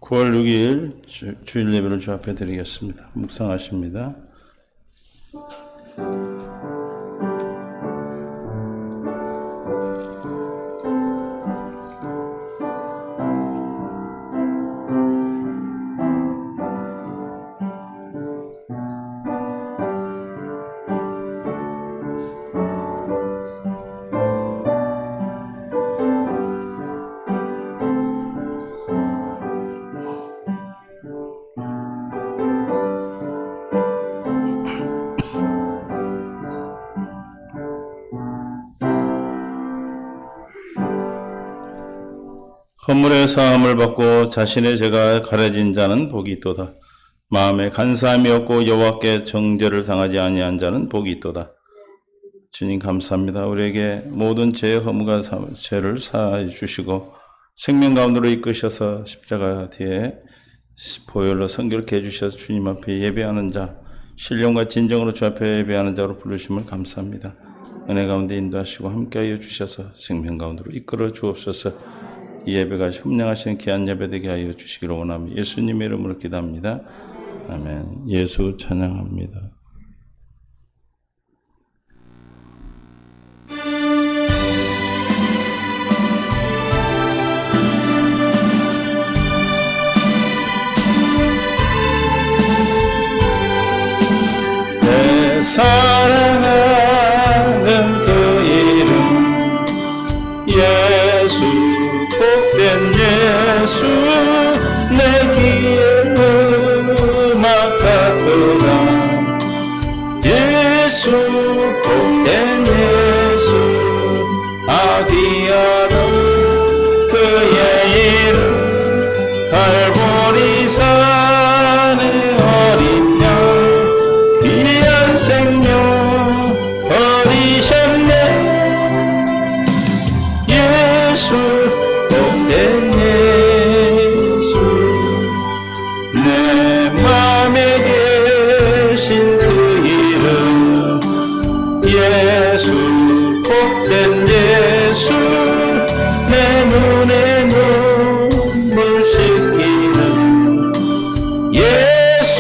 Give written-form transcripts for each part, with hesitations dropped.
9월 6일 주일 예배를 주 앞에 드리겠습니다. 묵상하십니다. 허물의 사함을 받고 자신의 죄가 가려진 자는 복이 있도다. 마음에 간사함이 없고 여호와께 정죄를 당하지 아니한 자는 복이 있도다. 주님 감사합니다. 우리에게 모든 죄의 허물과 죄를 사하여 주시고 생명 가운데로 이끄셔서 십자가 뒤에 보혈로 성결케 해주셔서 주님 앞에 예배하는 자, 신령과 진정으로 주 앞에 예배하는 자로 부르심을 감사합니다. 은혜 가운데 인도하시고 함께하여 주셔서 생명 가운데로 이끌어 주옵소서. 이 예배가 협력하시는 귀한 예배 되게 하여 주시기를 원하며 예수님의 이름으로 기도합니다. 아멘. 예수 찬양합니다. 내 사랑하는 그 이름 예수, 복된 예수, 내 귀에 음악 같도다. 예수, 복된 예수, 아귀하던 그의 이름, 갈보리 산의 어린 양, 귀한 생명 버리셨네. 예수, 복된 예수, 내 맘에 계신 그 이름 예수, 복된 예수, 내 눈에 눈물 씻기는 예수,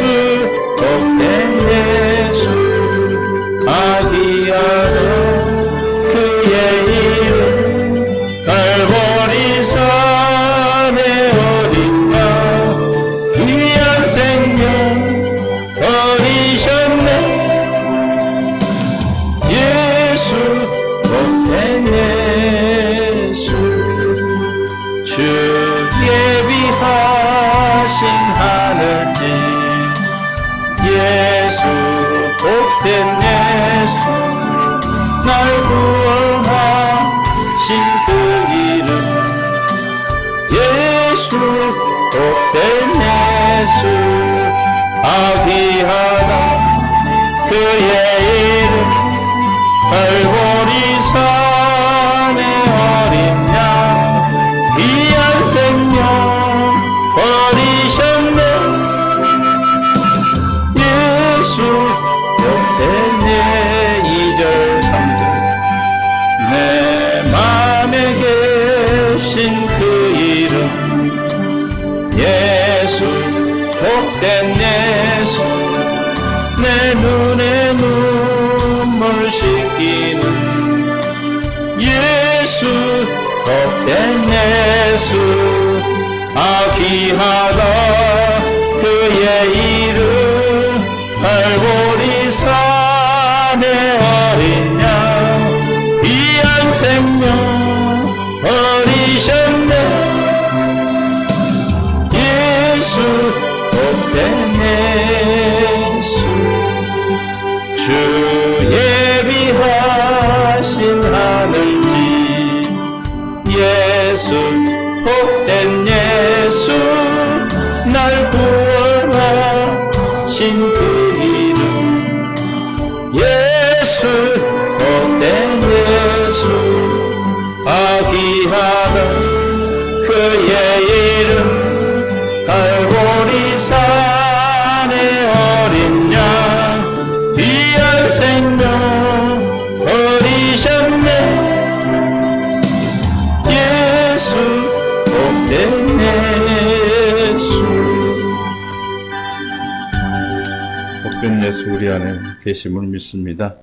복된 예수, 아귀하던 그의 이름, 갈보리 산의 어린 양, 귀한 생명 버리셨네. 예수, 복된 예수, 주 예비하신 하늘집 예수, 복된 예수, 날 구원하신 그 이름 예수, 복된 예수, 아귀하다 그의 이름, 갈보리 산의 어린 양, 귀한 생명 버리셨네. 예수, 복된 예 2절 3절, 내 맘에 계신 그 이름 예수, 복된 예수, 내 눈에 눈물 씻기는 예수, 복된 예수, 아귀하다 그의 이름, 갈보리 산의 어린 양, 귀한 생명 버리셨네. 예수, 복된 예수, 주 예비하신 하늘집 예수, 복된 예수, 날 구원하신 그 이름 예수, 복된 예수, 아귀하다 그의 이름, 갈보리 산의 어린 양, 귀한 생명 버리셨네. 예수, 복된 예수, 주권 예수 우리 안에 계심을 믿습니다.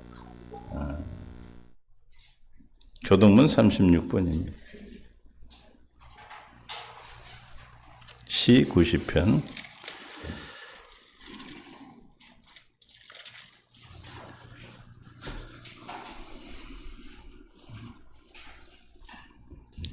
교동문 36번입니다. 시 90편.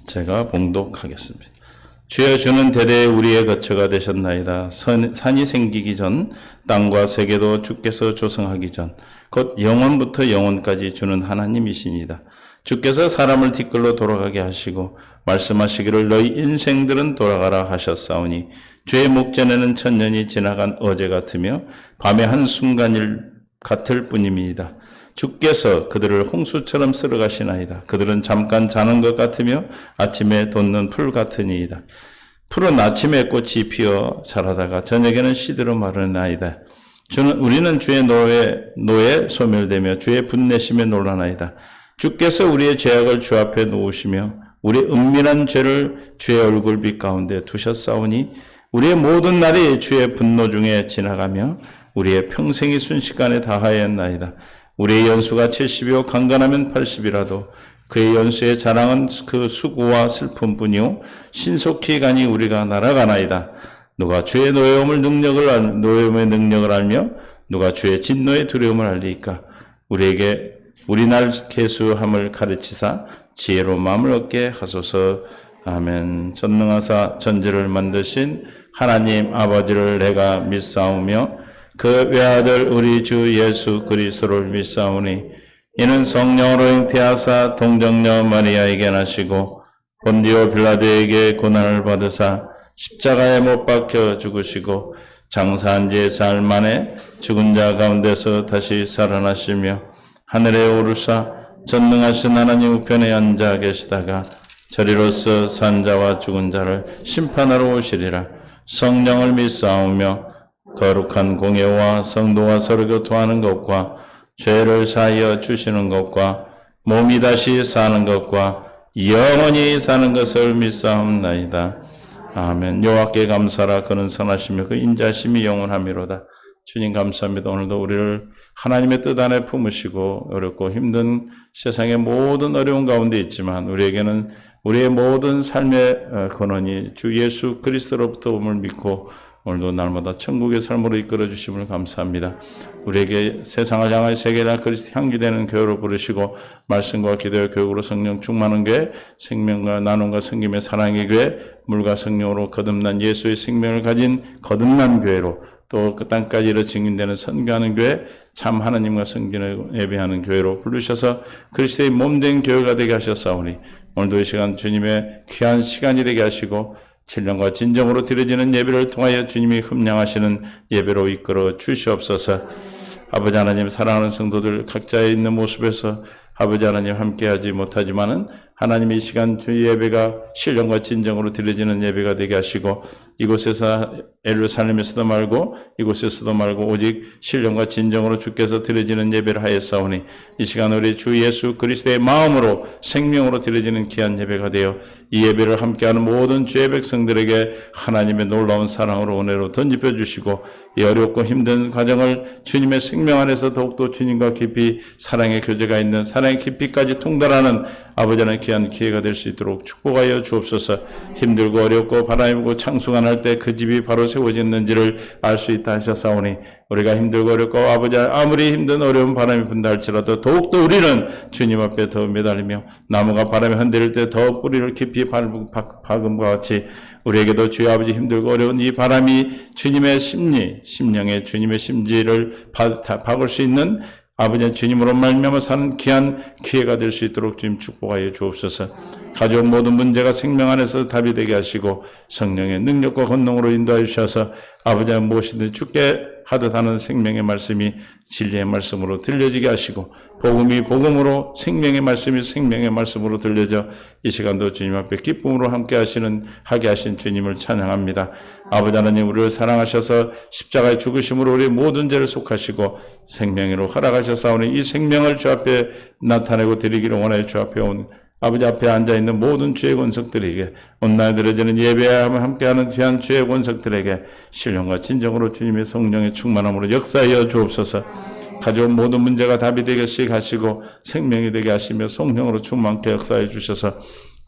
제가 봉독하겠습니다. 주여 주는 대대에 우리의 거처가 되셨나이다. 산이 생기기 전 땅과 세계도 주께서 조성하기 전 곧 영원부터 영원까지 주는 하나님이시니다. 주께서 사람을 티끌로 돌아가게 하시고 말씀하시기를 너희 인생들은 돌아가라 하셨사오니 주의 목전에는 천년이 지나간 어제 같으며 밤의 한순간일 같을 뿐입니다. 주께서 그들을 홍수처럼 쓸어가시나이다. 그들은 잠깐 자는 것 같으며 아침에 돋는 풀 같으니이다. 풀은 아침에 꽃이 피어 자라다가 저녁에는 시들어 마르나이다. 우리는 주의 노에 소멸되며 주의 분내심에 놀라나이다. 주께서 우리의 죄악을 주 앞에 놓으시며 우리의 은밀한 죄를 주의 얼굴빛 가운데 두셨사오니 우리의 모든 날이 주의 분노 중에 지나가며 우리의 평생이 순식간에 다하였나이다. 우리의 연수가 70이요 강건하면 80이라도 그의 연수의 자랑은 그 수고와 슬픔뿐이요 신속히 가니 우리가 날아가나이다. 누가 주의 노여움의 능력을 알며 누가 주의 진노의 두려움을 알리까? 우리에게 우리 날 계수함을 가르치사 지혜로 마음을 얻게 하소서. 아멘. 전능하사 전지를 만드신 하나님 아버지를 내가 믿사오며 그 외아들 우리 주 예수 그리스도를 믿사오니 이는 성령으로 잉태하사 동정녀 마리아에게 나시고 본디오 빌라도에게 고난을 받으사 십자가에 못 박혀 죽으시고 장사한 지 사흘 만에 죽은 자 가운데서 다시 살아나시며 하늘에 오르사 전능하신 하나님 우편에 앉아 계시다가 저리로서 산 자와 죽은 자를 심판하러 오시리라. 성령을 믿사오며 거룩한 공예와 성도와 서로 교통하는 것과 죄를 사하여 주시는 것과 몸이 다시 사는 것과 영원히 사는 것을 믿사옵나이다. 아멘. 여호와께 감사라. 그는 선하시며 그 인자심이 영원하미로다. 주님 감사합니다. 오늘도 우리를 하나님의 뜻 안에 품으시고 어렵고 힘든 세상의 모든 어려운 가운데 있지만 우리에게는 우리의 모든 삶의 근원이 주 예수 그리스도로부터 옴을 믿고 오늘도 날마다 천국의 삶으로 이끌어 주심을 감사합니다. 우리에게 세상을 향하여 세계를 그리스도 향기되는 교회로 부르시고 말씀과 기도의 교육으로 성령 충만한 교회, 생명과 나눔과 섬김의 사랑의 교회, 물과 성령으로 거듭난 예수의 생명을 가진 거듭난 교회로 또 그 땅까지 이르러 증인되는 선교하는 교회, 참 하나님과 성전을 예배하는 교회로 부르셔서 그리스도의 몸된 교회가 되게 하셨사오니 오늘도 이 시간 주님의 귀한 시간이 되게 하시고 신령과 진정으로 드려지는 예배를 통하여 주님이 흠량하시는 예배로 이끌어 주시옵소서. 아버지 하나님, 사랑하는 성도들 각자의 있는 모습에서 아버지 하나님 함께하지 못하지만은 하나님의 이 시간 주 예배가 신령과 진정으로 드려지는 예배가 되게 하시고 이곳에서 예루살렘에서도 말고 이곳에서도 말고 오직 신령과 진정으로 주께서 드려지는 예배를 하였사오니 이 시간 우리 주 예수 그리스도의 마음으로 생명으로 드려지는 귀한 예배가 되어 이 예배를 함께하는 모든 주의 백성들에게 하나님의 놀라운 사랑으로 은혜로 던집혀 주시고 이 어렵고 힘든 과정을 주님의 생명 안에서 더욱더 주님과 깊이 사랑의 교제가 있는 사랑의 깊이까지 통달하는 아버지 하나님 귀한 기회가 될 수 있도록 축복하여 주옵소서. 힘들고 어렵고 바람이 불고 창수가 날 때 그 집이 바로 세워졌는지를 알 수 있다 하셨사오니 우리가 힘들고 어렵고 아버지 아무리 힘든 어려운 바람이 분다 할지라도 더욱더 우리는 주님 앞에 더 매달리며 나무가 바람에 흔들릴 때 더 뿌리를 깊이 박음과 같이 우리에게도 주의 아버지 힘들고 어려운 이 바람이 주님의 심령에 주님의 심지를 박을 수 있는 아버지 주님으로 말미암아 사는 귀한 기회가 될 수 있도록 주님 축복하여 주옵소서. 가져온 모든 문제가 생명 안에서 답이 되게 하시고 성령의 능력과 권능으로 인도하여 주셔서 아버지 무엇이든 주께 하듯 하는 생명의 말씀이 진리의 말씀으로 들려지게 하시고 복음이 복음으로 생명의 말씀이 생명의 말씀으로 들려져 이 시간도 주님 앞에 기쁨으로 하게 하신 주님을 찬양합니다. 아버지 하나님 우리를 사랑하셔서 십자가의 죽으심으로 우리 모든 죄를 속하시고 생명으로 허락하셨사오니 이 생명을 주 앞에 나타내고 드리기를 원하여 주 앞에 온 아버지 앞에 앉아있는 모든 주의 권속들에게 온날 드려지는 예배와 함께하는 귀한 주의 권속들에게 신령과 진정으로 주님의 성령의 충만함으로 역사하여 주옵소서. 가져온 모든 문제가 답이 되게 하시고 생명이 되게 하시며 성령으로 충만케 역사해 주셔서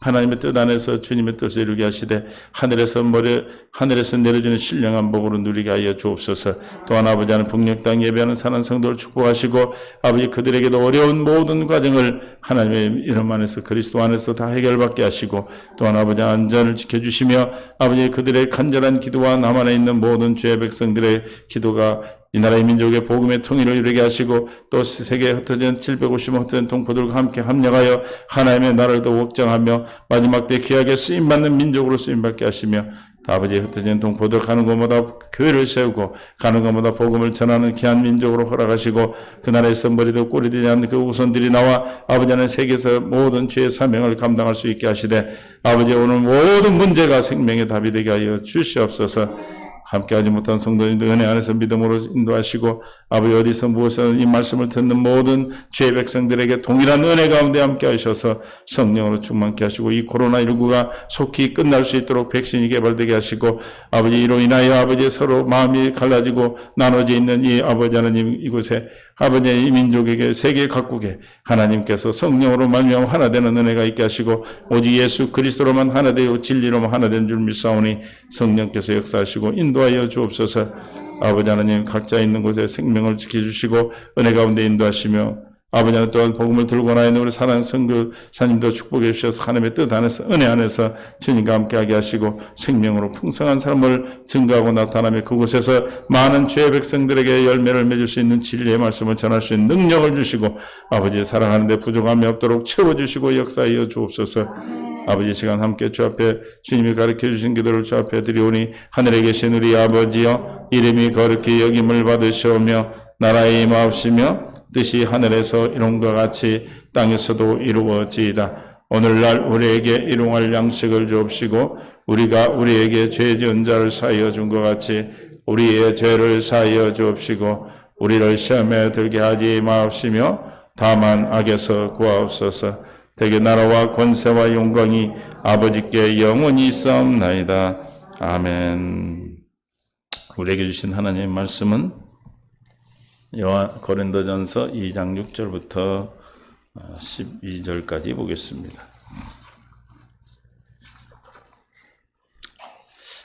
하나님의 뜻 안에서 주님의 뜻을 이루게 하시되 하늘에서 내려주는 신령한 복으로 누리게 하여 주옵소서. 또한 아버지 하나님 북녘 땅 예배하는 사는 성도를 축복하시고 아버지 그들에게도 어려운 모든 과정을 하나님의 이름 안에서 그리스도 안에서 다 해결받게 하시고 또한 아버지 안전을 지켜주시며 아버지 그들의 간절한 기도와 남 안에 있는 모든 주의 백성들의 기도가 이 나라의 민족의 복음의 통일을 이루게 하시고 또 세계에 흩어진 750만 흩어진 동포들과 함께 합력하여 하나님의 나라를 더 확장하며 마지막 때 귀하게 쓰임받는 민족으로 쓰임받게 하시며 아버지의 흩어진 동포들 가는 곳마다 교회를 세우고 가는 곳마다 복음을 전하는 귀한 민족으로 허락하시고 그 나라에서 머리도 꼴이 되지 않는 그 후손들이 나와 아버지 하나님 세계에서 모든 죄의 사명을 감당할 수 있게 하시되 아버지 오늘 모든 문제가 생명의 답이 되게 하여 주시옵소서. 함께하지 못한 성도님들 은혜 안에서 믿음으로 인도하시고 아버지 어디서 무엇에서 이 말씀을 듣는 모든 죄의 백성들에게 동일한 은혜 가운데 함께 하셔서 성령으로 충만케 하시고 이 코로나19가 속히 끝날 수 있도록 백신이 개발되게 하시고 아버지 이로 인하여 아버지 서로 마음이 갈라지고 나눠져 있는 이 아버지 하나님 이곳에 아버지 이 민족에게 세계 각국에 하나님께서 성령으로 말미암아 하나 되는 은혜가 있게 하시고 오직 예수 그리스도로만 하나 되고 진리로만 하나 되는 줄 믿사오니 성령께서 역사하시고 인도하여 주옵소서. 아버지 하나님 각자 있는 곳에 생명을 지켜주시고 은혜 가운데 인도하시며 아버지 하나님 또한 복음을 들고 나 있는 우리 사랑하는 선교사님도 축복해 주셔서 하나님의 뜻 안에서 은혜 안에서 주님과 함께하게 하시고 생명으로 풍성한 삶을 증거하고 나타나며 그곳에서 많은 죄의 백성들에게 열매를 맺을 수 있는 진리의 말씀을 전할 수 있는 능력을 주시고 아버지 사랑하는 데 부족함이 없도록 채워주시고 역사하여 주옵소서. 아버지 시간 함께 주 앞에 주님이 가르쳐 주신 기도를 주 앞에 드리오니 하늘에 계신 우리 아버지여 이름이 거룩히 여김을 받으시오며 나라의 임하옵시며 뜻이 하늘에서 이룬과 같이 땅에서도 이루어지이다. 오늘날 우리에게 일용할 양식을 주옵시고 우리가 우리에게 죄 지은 자를 사하여 준 것 같이 우리의 죄를 사하여 주옵시고 우리를 시험에 들게 하지 마옵시며 다만 악에서 구하옵소서. 대개 나라와 권세와 영광이 아버지께 영원히 있사옵나이다. 아멘. 우리에게 주신 하나님의 말씀은 고린도전서 2장 6절부터 12절까지 보겠습니다.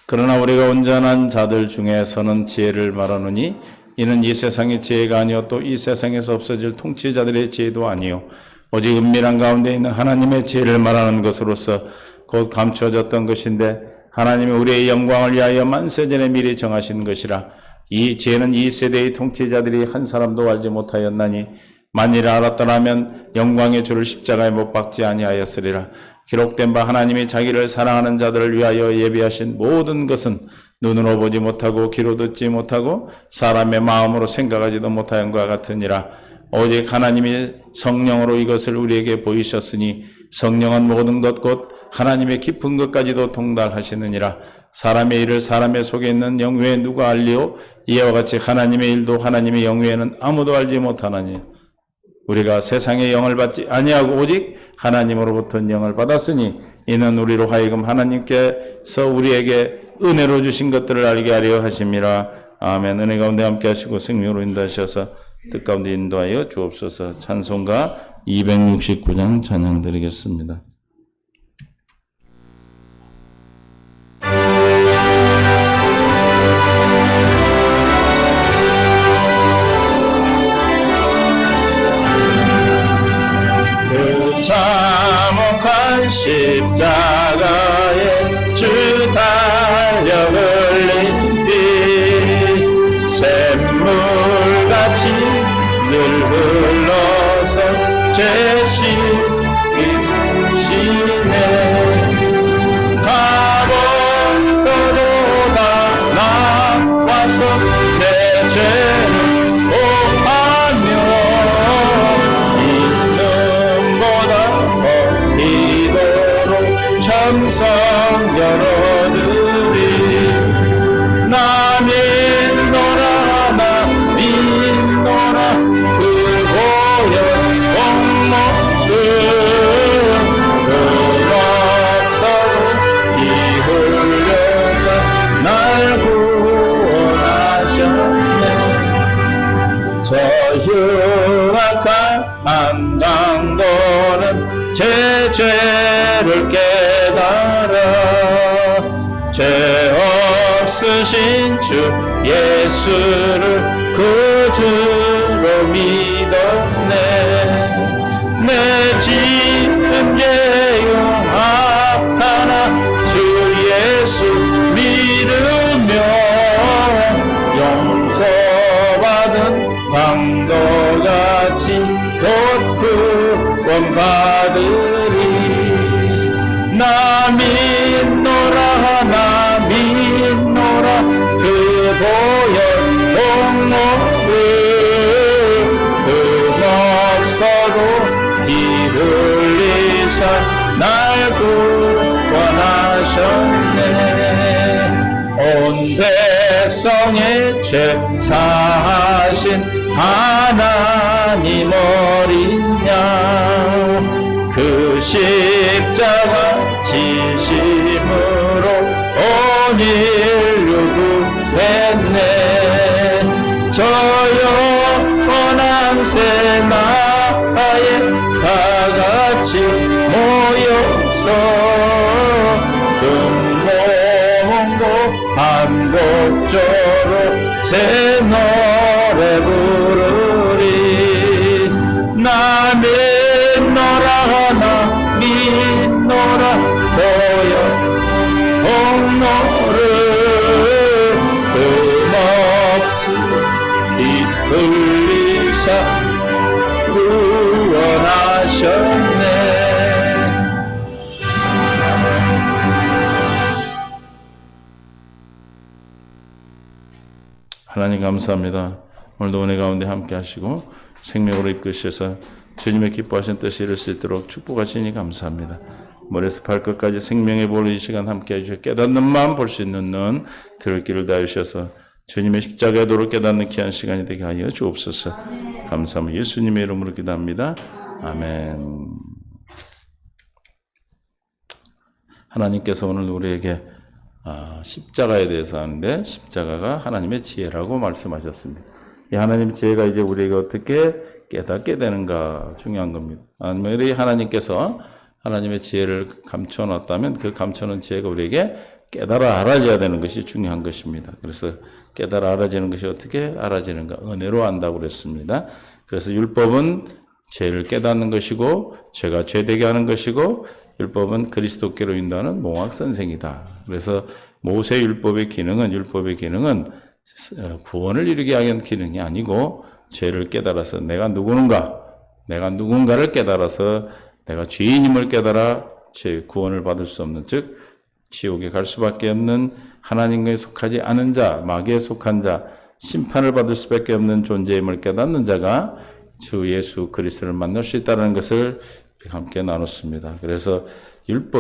그러나 우리가 온전한 자들 중에서는 지혜를 말하노니 이는 이 세상의 지혜가 아니요 또 이 세상에서 없어질 통치자들의 지혜도 아니요 오직 은밀한 가운데 있는 하나님의 지혜를 말하는 것으로서 곧 감추어졌던 것인데 하나님이 우리의 영광을 위하여 만세전에 미리 정하신 것이라. 이 지혜는 이 세대의 통치자들이 한 사람도 알지 못하였나니 만일 알았더라면 영광의 주를 십자가에 못 박지 아니하였으리라. 기록된 바 하나님이 자기를 사랑하는 자들을 위하여 예비하신 모든 것은 눈으로 보지 못하고 귀로 듣지 못하고 사람의 마음으로 생각하지도 못하는 것과 같으니라. 오직 하나님이 성령으로 이것을 우리에게 보이셨으니 성령은 모든 것 곧 하나님의 깊은 것까지도 통달하시느니라. 사람의 일을 사람의 속에 있는 영외에 누가 알리오? 이와 같이 하나님의 일도 하나님의 영외에는 아무도 알지 못하나니 우리가 세상의 영을 받지 아니하고 오직 하나님으로부터 영을 받았으니 이는 우리로 하여금 하나님께서 우리에게 은혜로 주신 것들을 알게 하려 하심이라. 아멘. 은혜 가운데 함께 하시고 생명으로 인도하셔서 뜻 가운데 인도하여 주옵소서. 찬송가 269장 찬양 드리겠습니다. 그 참혹한 십자가에 주 달려 흘린 피 샘물같이 늘 흘러서 죄 씻기 주시네. 가본서로다 나와서 내 죄를 오하며 있는보다 버리도록 천성 열어드리. 나 믿노라 나 믿노라 그 보혈 공로를 그를 깨달아 죄 없으신 주 예수를 그 주로 믿었네. 내 지은 죄 용합하나 주 예수 믿으며 용서받은 강도같이 곧 구원받으리. 나 믿노라 나 믿노라 그 보혈 공로를 흠없어도 피 흘리사 날 구원하셨네. 온 백성의 죄 사하신 하나님 어린 양 그 십자가 지심으로 온 인류 구했네. 저 영원한 새나라에 다같이 모여서 금몽고 한곡조로 새 노래 부르리. 나 믿노라 나 믿노라 보혈 공로를 흠없이 피 흘리사 구원하셨네. 하나님 감사합니다. 오늘도 은혜 가운데 함께 하시고 생명으로 이끄셔서 주님의 기뻐하신 뜻이 이룰 수 있도록 축복하시니 감사합니다. 머리에서 발끝까지 생명의 볼을 이 시간 함께 해주셔서 깨닫는 마음 볼 수 있는 눈 들을 길을 다하셔서 주님의 십자가의 도를 깨닫는 귀한 시간이 되게 하여 주옵소서. 감사합니다. 예수님의 이름으로 기도합니다. 아멘. 하나님께서 오늘 우리에게 십자가에 대해서 하는데 십자가가 하나님의 지혜라고 말씀하셨습니다. 이 하나님의 지혜가 이제 우리에게 어떻게 깨닫게 되는가 중요한 겁니다. 하나님께서 하나님의 지혜를 감춰놨다면 그 감춰놓은 지혜가 우리에게 깨달아 알아져야 되는 것이 중요한 것입니다. 그래서 깨달아 알아지는 것이 어떻게 알아지는가? 은혜로 안다고 그랬습니다. 그래서 율법은 죄를 깨닫는 것이고 죄가 죄되게 하는 것이고 율법은 그리스도께로 인도하는 몽학선생이다. 그래서 모세 율법의 기능은 구원을 이루게 하는 기능이 아니고 죄를 깨달아서 내가 누군가를 깨달아서 내가 죄인임을 깨달아 죄 구원을 받을 수 없는 즉 지옥에 갈 수밖에 없는 하나님께 속하지 않은 자, 마귀에 속한 자, 심판을 받을 수밖에 없는 존재임을 깨닫는 자가 주 예수 그리스도를 만날 수 있다는 것을 함께 나눴습니다. 그래서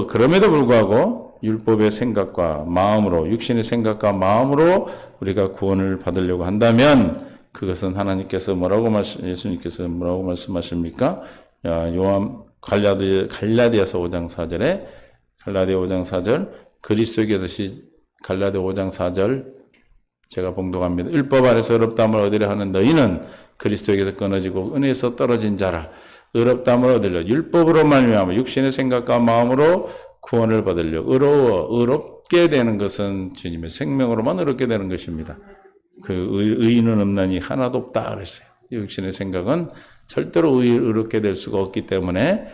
그럼에도 불구하고 율법의 생각과 마음으로, 육신의 생각과 마음으로 우리가 구원을 받으려고 한다면 그것은 예수님께서 뭐라고 말씀하십니까? 갈라디아서 5장 4절에 갈라디아 5장 4절 그리스도에게 듯이 갈라디아 5장 4절 제가 봉독합니다. 율법 안에서 의롭다함을 얻으려 하는 너희는 그리스도에게서 끊어지고 은혜에서 떨어진 자라. 의롭다함을 얻으려 율법으로 말미암아 육신의 생각과 마음으로 구원을 받으려 의롭게 되는 것은 주님의 생명으로만 의롭게 되는 것입니다. 그 의인은 없나니 하나도 없다 그랬어요. 육신의 생각은 절대로 의롭게 될 수가 없기 때문에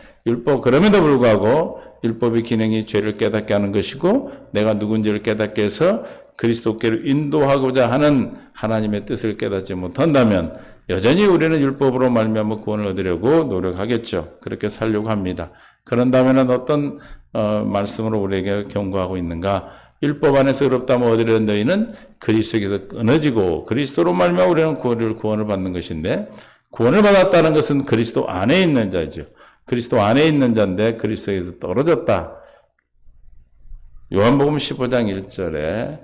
그럼에도 불구하고 율법의 기능이 죄를 깨닫게 하는 것이고 내가 누군지를 깨닫게 해서 그리스도께로 인도하고자 하는 하나님의 뜻을 깨닫지 못한다면 여전히 우리는 율법으로 말미암아 구원을 얻으려고 노력하겠죠. 그렇게 살려고 합니다. 그런다면 어떤 말씀으로 우리에게 경고하고 있는가? 율법 안에서 의롭다함을 얻으려는 너희는 그리스도에게서 끊어지고 그리스도로 말미암아 우리는 구원을 받는 것인데 구원을 받았다는 것은 그리스도 안에 있는 자죠. 그리스도 안에 있는 자인데 그리스도에게서 떨어졌다. 요한복음 15장 1절에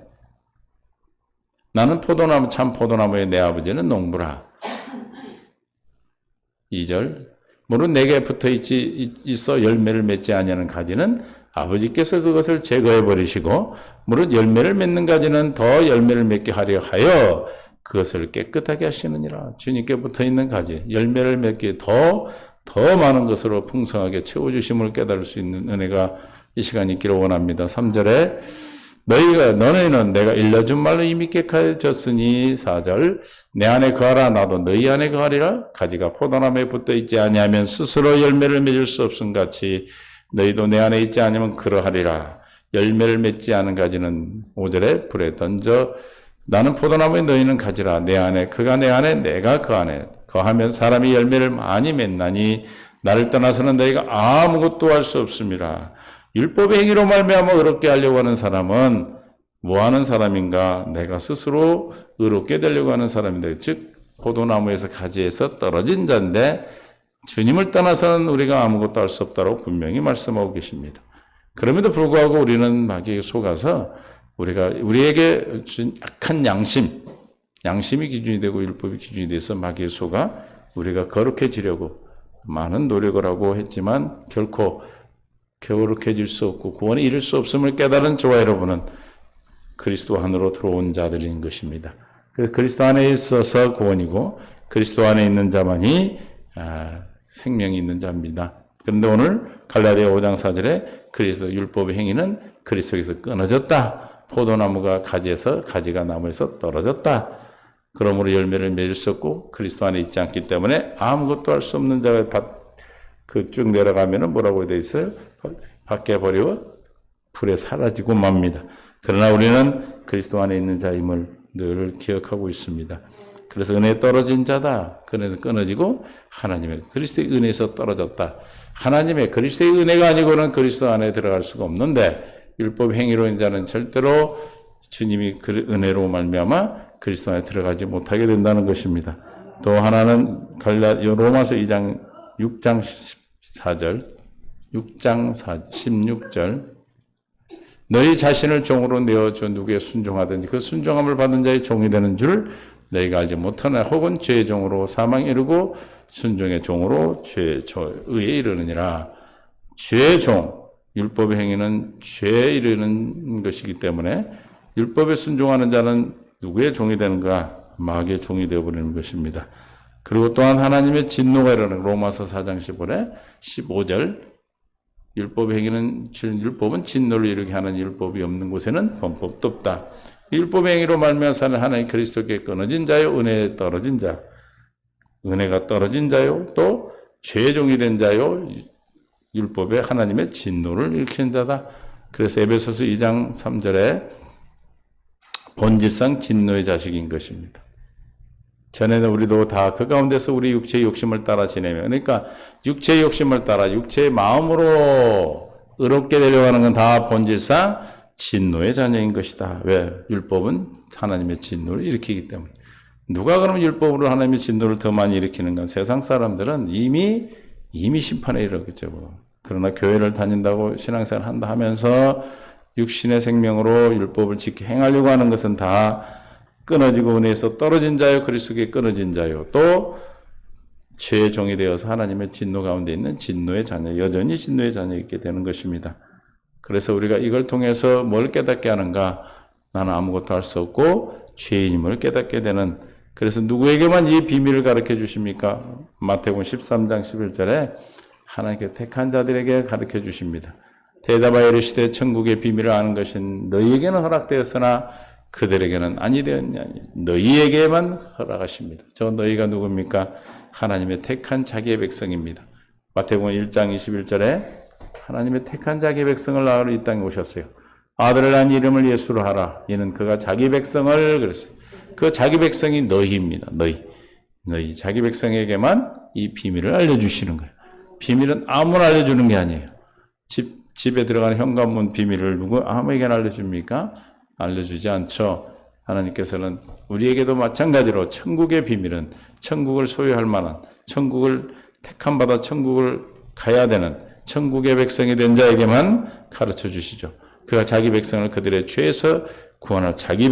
나는 포도나무 참 포도나무에 내 아버지는 농부라. 2절 물은 내게 붙어 있어 열매를 맺지 아니하는 가지는 아버지께서 그것을 제거해 버리시고 물은 열매를 맺는 가지는 더 열매를 맺게 하려 하여 그것을 깨끗하게 하시느니라. 주님께 붙어 있는 가지 열매를 맺기에 더 더 많은 것으로 풍성하게 채워주심을 깨달을 수 있는 은혜가 이 시간이 있기를 원합니다. 3절에 너희는 내가 일러준 말로 이미 깨끗해졌으니 4절 내 안에 거하라 나도 너희 안에 거하리라 가지가 포도나무에 붙어 있지 아니하면 스스로 열매를 맺을 수 없음 같이 너희도 내 안에 있지 않으면 그러하리라. 열매를 맺지 않은 가지는 5절에 불에 던져 나는 포도나무에 너희는 가지라. 내 안에 그가 내 안에 내가 그 안에 거하면 사람이 열매를 많이 맺나니 나를 떠나서는 너희가 아무것도 할 수 없습니다. 율법의 행위로 말미암아 의롭게 하려고 하는 사람은 뭐 하는 사람인가? 내가 스스로 의롭게 되려고 하는 사람인데, 즉 포도나무에서 가지에서 떨어진 자인데 주님을 떠나서는 우리가 아무것도 할 수 없다고 분명히 말씀하고 계십니다. 그럼에도 불구하고 우리는 마귀에게 속아서 우리에게 준 약한 양심이 기준이 되고 율법이 기준이 돼서 마귀에 속아 우리가 거룩해지려고 많은 노력을 하고 했지만 결코 거룩해질 수 없고 구원에 이를 수 없음을 깨달은 저와 여러분은 그리스도 안으로 들어온 자들인 것입니다. 그래서 그리스도 안에 있어서 구원이고 그리스도 안에 있는 자만이 생명이 있는 자입니다. 그런데 오늘 갈라디아 5장 4절에 그리스도 율법의 행위는 그리스도에서 끊어졌다. 포도나무가 가지가 나무에서 떨어졌다. 그러므로 열매를 맺을 수 없고 그리스도 안에 있지 않기 때문에 아무것도 할 수 없는 자가 쭉 내려가면은 뭐라고 되어 있어요? 밖에 버리고 불에 사라지고 맙니다. 그러나 우리는 그리스도 안에 있는 자임을 늘 기억하고 있습니다. 그래서 은혜에 떨어진 자다. 그래서 끊어지고 하나님의 그리스도의 은혜에서 떨어졌다. 하나님의 그리스도의 은혜가 아니고는 그리스도 안에 들어갈 수가 없는데 율법 행위로 인 자는 절대로 주님이 그 은혜로 말미암아 그리스도 안에 들어가지 못하게 된다는 것입니다. 또 하나는 로마서 6장 16절 너희 자신을 종으로 내어줘 누구에 순종하든지 그 순종함을 받은 자의 종이 되는 줄 너희가 알지 못하나 혹은 죄의 종으로 사망에 이르고 순종의 종으로 의에 이르느니라. 죄의 종, 율법의 행위는 죄에 이르는 것이기 때문에 율법에 순종하는 자는 누구의 종이 되는가? 마귀의 종이 되어버리는 것입니다. 그리고 또한 하나님의 진노가 일어나는 로마서 4장 15절 율법은 진노를 이루게 하는 율법이 없는 곳에는 범법도 없다. 율법의 행위로 말미암아 하나님 그리스도께 끊어진 자요 은혜에 떨어진 자 은혜가 떨어진 자요 또 죄의 종이 된 자요 율법에 하나님의 진노를 일으킨 자다. 그래서 에베소서 2장 3절에 본질상 진노의 자식인 것입니다. 전에는 우리도 다 그 가운데서 우리 육체의 욕심을 따라 지내며 그러니까 육체의 욕심을 따라 육체의 마음으로 의롭게 되려고 하는 건 다 본질상 진노의 자녀인 것이다. 왜? 율법은 하나님의 진노를 일으키기 때문에. 누가 그러면 율법으로 하나님의 진노를 더 많이 일으키는가? 세상 사람들은 이미 심판에 이르겠죠. 그러나 교회를 다닌다고 신앙생활 한다 하면서 육신의 생명으로 율법을 지켜 행하려고 하는 것은 다 끊어지고 은혜에서 떨어진 자요 그리스도께 끊어진 자요 또 죄의 종이 되어서 하나님의 진노 가운데 있는 진노의 자녀 여전히 진노의 자녀이게 되는 것입니다. 그래서 우리가 이걸 통해서 뭘 깨닫게 하는가? 나는 아무것도 할 수 없고 죄인임을 깨닫게 되는 그래서 누구에게만 이 비밀을 가르쳐 주십니까? 마태복음 13장 11절에 하나님께 택한 자들에게 가르쳐 주십니다. 대답하여 이르시되 천국의 비밀을 아는 것은 너희에게는 허락되었으나 그들에게는 아니 되었냐니 너희에게만 허락하십니다. 저 너희가 누굽니까? 하나님의 택한 자기의 백성입니다. 마태복음 1장 21절에 하나님의 택한 자기의 백성을 낳으러 이 땅에 오셨어요. 아들을 낳은 이름을 예수로 하라. 이는 그가 자기 백성을 그랬어요. 그 자기 백성이 너희입니다. 너희 자기 백성에게만 이 비밀을 알려주시는 거예요. 비밀은 아무나 알려주는 게 아니에요. 집에 들어가는 현관문 비밀을 아무에게나 알려줍니까? 알려주지 않죠. 하나님께서는 우리에게도 마찬가지로 천국의 비밀은 천국을 소유할 만한 천국을 택함받아 천국을 가야 되는 천국의 백성이 된 자에게만 가르쳐 주시죠. 그가 자기 백성을 그들의 죄에서 구원할 자기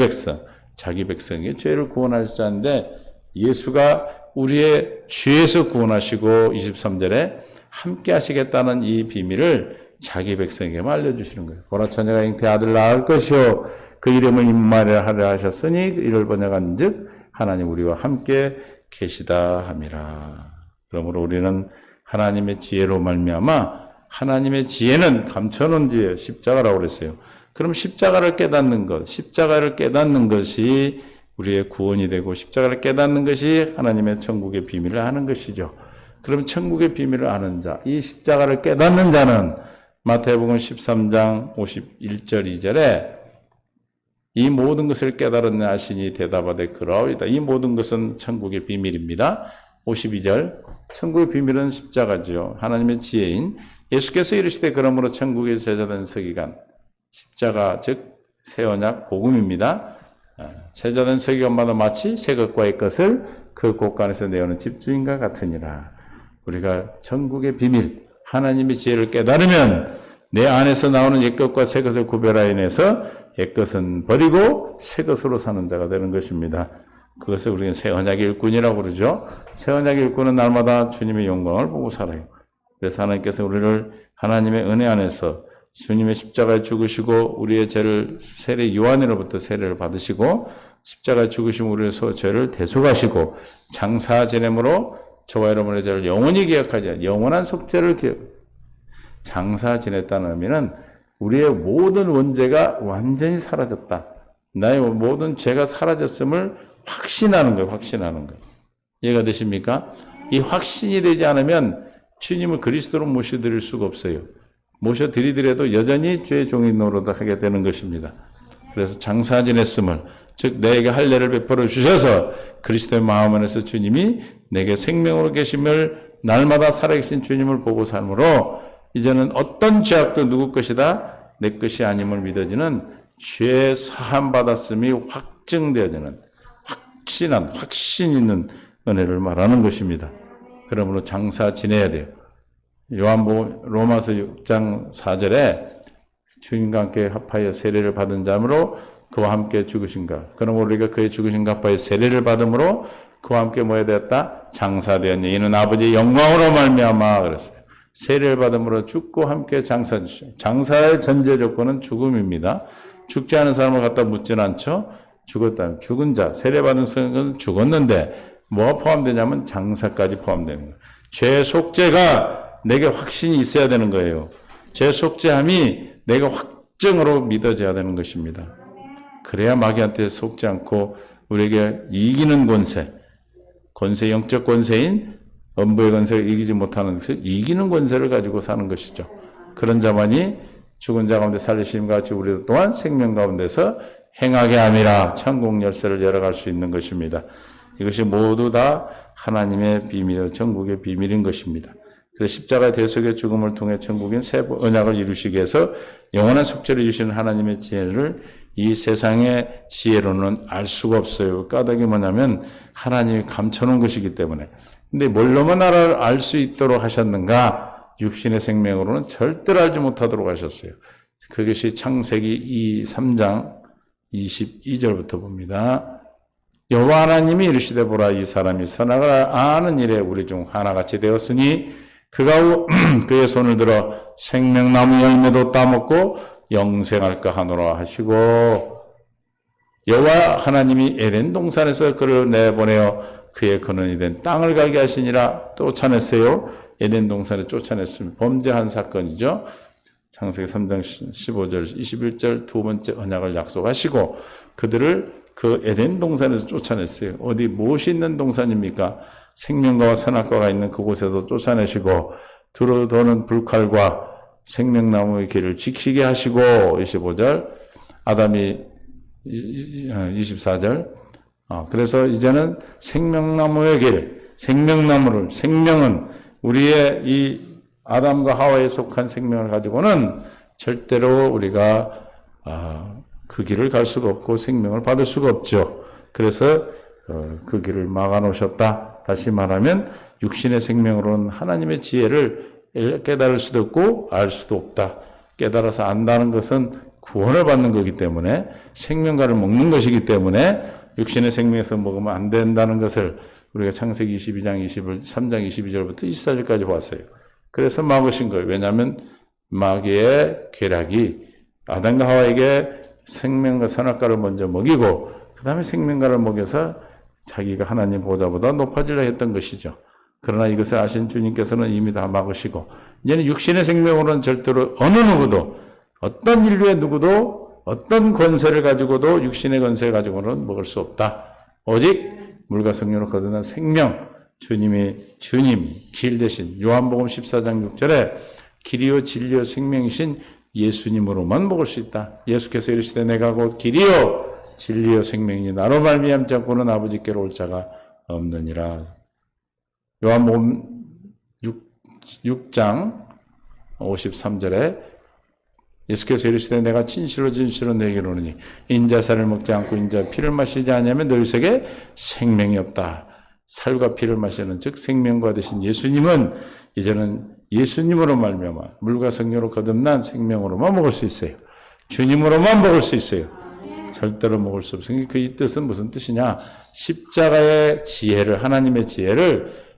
백성의 죄를 구원할 자인데 예수가 우리의 죄에서 구원하시고 23절에 함께 하시겠다는 이 비밀을 자기 백성에게만 알려주시는 거예요. 보라 처녀가 잉태 아들 낳을 것이요 그 이름을 임마누엘하라 하셨으니 이를 번역한 즉 하나님 우리와 함께 계시다 함이라. 그러므로 우리는 하나님의 지혜로 말미암아 하나님의 지혜는 감춰놓은 지혜, 십자가라고 그랬어요. 그럼 십자가를 깨닫는 것, 십자가를 깨닫는 것이 우리의 구원이 되고 십자가를 깨닫는 것이 하나님의 천국의 비밀을 아는 것이죠. 그럼 천국의 비밀을 아는 자, 이 십자가를 깨닫는 자는 마태복음 13장 51절 2절에 이 모든 것을 깨달은 아시니 대답하되 그러하이다. 이 모든 것은 천국의 비밀입니다. 52절 천국의 비밀은 십자가죠. 하나님의 지혜인 예수께서 이르시되 그러므로 천국에 제자된 서기관 십자가 즉 새 언약 복음입니다. 제자된 서기관마다 마치 새 것과 옛 것을 그 곳간에서 내어오는 집주인과 같으니라. 우리가 천국의 비밀 하나님의 지혜를 깨달으면 내 안에서 나오는 옛 것과 새 것을 구별하여 내서 옛 것은 버리고 새 것으로 사는 자가 되는 것입니다. 그것을 우리는 새 언약의 일꾼이라고 그러죠. 새 언약의 일꾼은 날마다 주님의 영광을 보고 살아요. 그래서 하나님께서 우리를 하나님의 은혜 안에서 주님의 십자가에 죽으시고 우리의 죄를 세례 요한으로부터 세례를 받으시고 십자가에 죽으시면 우리의 죄를 대속하시고 장사 지냄으로 저와 여러분의 죄를 영원히 기억하지 영원한 속죄를 장사 지냈다는 의미는 우리의 모든 원죄가 완전히 사라졌다. 나의 모든 죄가 사라졌음을 확신하는 거예요. 확신하는 거예요. 이해가 되십니까? 이 확신이 되지 않으면 주님을 그리스도로 모셔드릴 수가 없어요. 모셔드리더라도 여전히 죄의 종이 노릇하게 되는 것입니다. 그래서 장사 지냈음을 즉 내게 할례를 베풀어 주셔서 그리스도의 마음 안에서 주님이 내게 생명으로 계심을 날마다 살아계신 주님을 보고 삶으로 이제는 어떤 죄악도 누구 것이다 내 것이 아님을 믿어지는 죄 사함 받았음이 확증되어지는 확신 있는 은혜를 말하는 것입니다. 그러므로 장사 지내야 돼요. 요한복음 로마서 6장 4절에 주님과 함께 합하여 세례를 받은 자므로 그와 함께 죽으신가. 그러므로 우리가 그의 죽으신가 합하여 세례를 받음으로 그와 함께 뭐에 되었다? 장사되었니. 이는 아버지의 영광으로 말미암아 그랬어요. 세례를 받음으로 죽고 함께 장사의 전제 조건은 죽음입니다. 죽지 않은 사람을 갖다 묻지는 않죠. 죽었다. 죽은 자, 세례받은 사람은 죽었는데 뭐가 포함되냐면 장사까지 포함되는 거예요. 죄 속죄가 내게 확신이 있어야 되는 거예요. 죄 속죄함이 내가 확정으로 믿어져야 되는 것입니다. 그래야 마귀한테 속지 않고 우리에게 이기는 권세, 영적 권세인 음부의 권세를 이기지 못하는 것을 이기는 권세를 가지고 사는 것이죠. 그런 자만이 죽은 자 가운데 살리심과 같이 우리도 또한 생명 가운데서 행하게 함이라 천국 열쇠를 열어갈 수 있는 것입니다. 이것이 모두 다 하나님의 비밀, 천국의 비밀인 것입니다. 그래서 십자가의 대속의 죽음을 통해 천국인 새 언약을 이루시기 위해서 영원한 속죄를 주시는 하나님의 지혜를 이 세상의 지혜로는 알 수가 없어요. 까닭이 뭐냐면 하나님이 감춰놓은 것이기 때문에. 근데 뭘로만 알 수 있도록 하셨는가? 육신의 생명으로는 절대로 알지 못하도록 하셨어요. 그것이 창세기 3장 22절부터 봅니다. 여호와 하나님이 이르시되 보라 이 사람이 선악을 아는 일에 우리 중 하나같이 되었으니 그가 그의 손을 들어 생명나무 열매도 따먹고 영생할까 하노라 하시고 여호와 하나님이 에덴 동산에서 그를 내보내어 그의 근원이 된 땅을 가게 하시니라. 쫓아냈어요. 에덴 동산에 쫓아냈으면 범죄한 사건이죠. 창세기 3장 15절 21절 두 번째 언약을 약속하시고 그들을 그 에덴 동산에서 쫓아냈어요. 어디 무엇이 있는 동산입니까? 생명과와 선악과가 있는 그곳에서 쫓아내시고 두루 도는 불칼과 생명나무의 길을 지키게 하시고 25절 아담이 24절 그래서 이제는 생명나무의 길 생명은 우리의 이 아담과 하와에 속한 생명을 가지고는 절대로 우리가 그 길을 갈 수가 없고 생명을 받을 수가 없죠. 그래서 그 길을 막아 놓으셨다. 다시 말하면 육신의 생명으로는 하나님의 지혜를 깨달을 수도 없고 알 수도 없다. 깨달아서 안다는 것은 구원을 받는 거기 때문에 생명과를 먹는 것이기 때문에 육신의 생명에서 먹으면 안 된다는 것을 우리가 창세기 22장 3장 22절부터 24절까지 봤어요. 그래서 막으신 거예요. 왜냐하면 마귀의 계략이 아담과 하와에게 생명과 선악과를 먼저 먹이고 그 다음에 생명과를 먹여서 자기가 하나님 보좌보다 높아지려 했던 것이죠. 그러나 이것을 아신 주님께서는 이미 다 막으시고 이제는 육신의 생명으로는 절대로 어느 누구도 어떤 인류의 누구도 어떤 권세를 가지고도 육신의 권세 가지고는 먹을 수 없다. 오직 물과 성령으로 거듭난 생명 주님 길 대신 요한복음 14장 6절에 길이요 진리요 생명이신 예수님으로만 먹을 수 있다. 예수께서 이르시되 내가 곧 길이요 진리요 생명이니 나로 말미암지 않고는 아버지께로 올 자가 없느니라. 요한복음 6장 53절에 예수께서 이르시되 내가 진실로 너에게 이르노니 인자 살을 먹지 않고 인자 피를 마시지 아니하면 너희 속에 생명이 없다. 살과 피를 마시는 즉 생명과 되신 예수님은 이제는 예수님으로 말미암아 물과 성령으로 거듭난 생명으로만 먹을 수 있어요. 주님으로만 먹을 수 있어요. 절대로 먹을 수 없으니 그 이 뜻은 무슨 뜻이냐? 십자가의 지혜를 하나님의 지혜를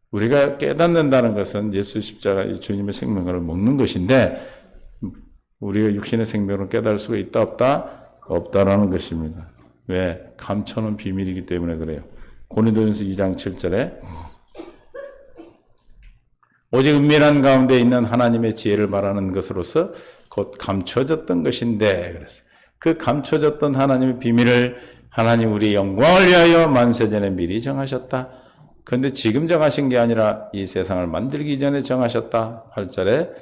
우리가 깨닫는다는 것은 예수 십자가 주님의 생명을 먹는 것인데 우리가 육신의 생명을 깨달을 수가 있다 없다? 없다라는 것입니다. 왜? 감춰놓은 비밀이기 때문에 그래요. 고린도전서 2장 7절에 오직 은밀한 가운데 있는 하나님의 지혜를 말하는 것으로서 곧 감춰졌던 것인데 그래서 그 감춰졌던 하나님의 비밀을 하나님 우리 영광을 위하여 만세전에 미리 정하셨다. 그런데 지금 정하신 게 아니라 이 세상을 만들기 전에 정하셨다. 8절에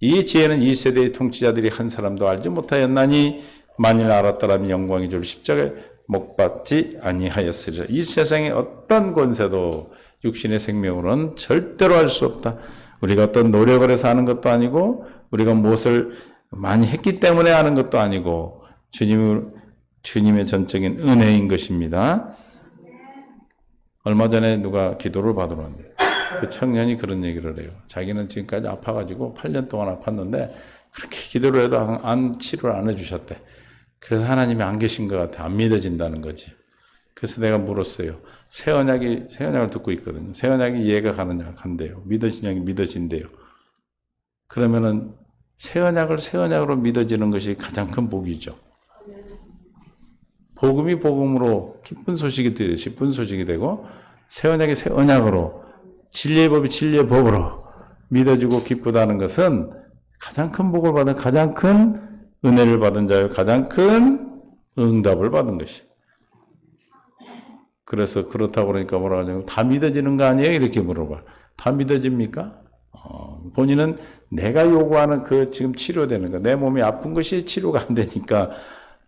이 지혜는 이 세대의 통치자들이 한 사람도 알지 못하였나니 만일 알았더라면 영광의 줄 십자가에 못 박지 아니하였으리라. 이 세상의 어떤 권세도 육신의 생명으로는 절대로 할 수 없다. 우리가 어떤 노력을 해서 하는 것도 아니고 우리가 무엇을 많이 했기 때문에 하는 것도 아니고 주님의 전적인 은혜인 것입니다. 얼마 전에 누가 기도를 받으러 왔는데 그 청년이 그런 얘기를 해요. 자기는 지금까지 아파가지고 8년 동안 아팠는데 그렇게 기도를 해도 안 치료를 안 해주셨대. 그래서 하나님이 안 계신 것 같아. 안 믿어진다는 거지. 그래서 내가 물었어요. 새 언약을 듣고 있거든요. 새 언약이 이해가 가느냐? 간대요. 믿어지냐기 믿어진대요. 그러면은 새 언약으로 믿어지는 것이 가장 큰 복이죠. 복음이 복음으로 기쁜 소식이 되고 새 언약이 새 언약으로 진리의 법이 진리의 법으로 믿어지고 기쁘다는 것은 가장 큰 복을 받은 가장 큰 은혜를 받은 자요 가장 큰 응답을 받은 것이. 그래서 그렇다고 그러니까 뭐라 하냐면 다 믿어지는 거 아니에요? 이렇게 물어봐. 다 믿어집니까? 본인은 내가 요구하는 그 지금 치료되는 거, 내 몸이 아픈 것이 치료가 안 되니까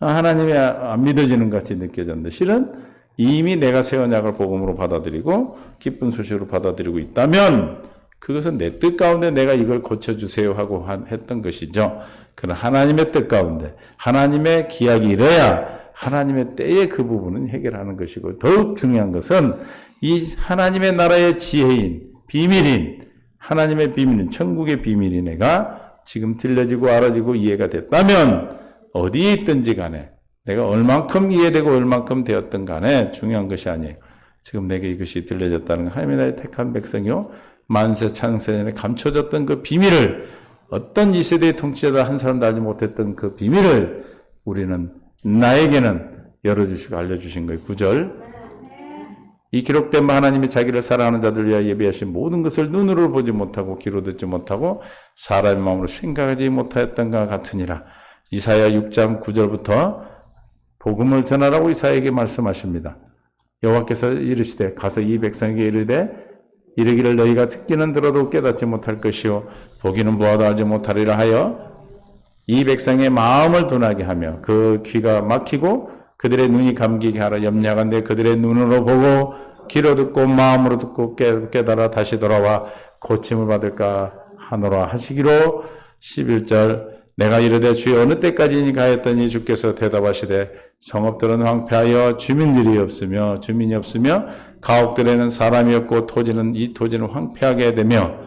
하나님이 안 믿어지는 것 같이 느껴졌는데 실은 이미 내가 새 언약을 복음으로 받아들이고 기쁜 소식으로 받아들이고 있다면 그것은 내 뜻 가운데 내가 이걸 고쳐주세요 하고 했던 것이죠. 그러나 하나님의 뜻 가운데 하나님의 기약이 이래야 하나님의 때에 그 부분은 해결하는 것이고 더욱 중요한 것은 이 하나님의 나라의 지혜인 비밀인 하나님의 비밀인 천국의 비밀이 내가 지금 들려지고 알아지고 이해가 됐다면 어디에 있든지 간에 내가 얼만큼 이해되고 얼만큼 되었든 간에 중요한 것이 아니에요. 지금 내게 이것이 들려졌다는 것. 하나님의 나라의 택한 백성이요 만세 창세전에 감춰졌던 그 비밀을 어떤 이 세대의 통치자도 한 사람도 알지 못했던 그 비밀을 우리는 나에게는 열어주시고 알려주신 거예요. 9절 이 기록된 바 하나님이 자기를 사랑하는 자들 위하여 예비하신 모든 것을 눈으로 보지 못하고 귀로 듣지 못하고 사람의 마음으로 생각하지 못하였던가 같으니라. 이사야 6장 9절부터 복음을 전하라고 이사야에게 말씀하십니다. 여호와께서 이르시되 가서 이 백성에게 이르기를 너희가 듣기는 들어도 깨닫지 못할 것이요 보기는 보아도 알지 못하리라 하여 이 백성의 마음을 둔하게 하며 그 귀가 막히고 그들의 눈이 감기게 하라. 염려하건대 그들의 눈으로 보고 귀로 듣고 마음으로 듣고 깨달아 다시 돌아와 고침을 받을까 하노라 하시기로 11절 내가 이르되 주여 어느 때까지니까 하였더니 주께서 대답하시되 성읍들은 황폐하여 주민이 없으며 가옥들에는 사람이 없고 이 토지는 황폐하게 되며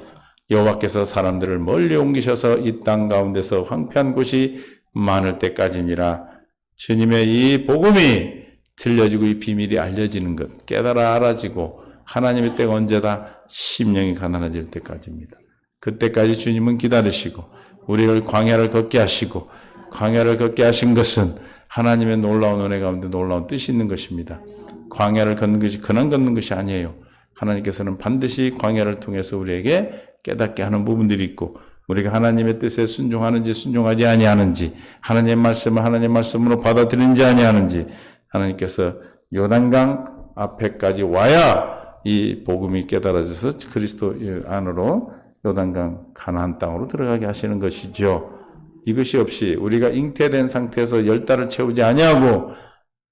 여호와께서 사람들을 멀리 옮기셔서 이 땅 가운데서 황폐한 곳이 많을 때까지니라. 주님의 이 복음이 들려지고 이 비밀이 알려지는 것, 깨달아 알아지고 하나님의 때가 언제다? 심령이 가난해질 때까지입니다. 그때까지 주님은 기다리시고 우리를 광야를 걷게 하시고 광야를 걷게 하신 것은 하나님의 놀라운 은혜 가운데 놀라운 뜻이 있는 것입니다. 광야를 걷는 것이 그냥 걷는 것이 아니에요. 하나님께서는 반드시 광야를 통해서 우리에게 깨닫게 하는 부분들이 있고 우리가 하나님의 뜻에 순종하는지 순종하지 아니하는지 하나님의 말씀을 하나님의 말씀으로 받아들이는지 아니하는지 하나님께서 요단강 앞에까지 와야 이 복음이 깨달아져서 그리스도 안으로 요단강 가나안 땅으로 들어가게 하시는 것이죠. 이것이 없이 우리가 잉태된 상태에서 10달을 채우지 아니하고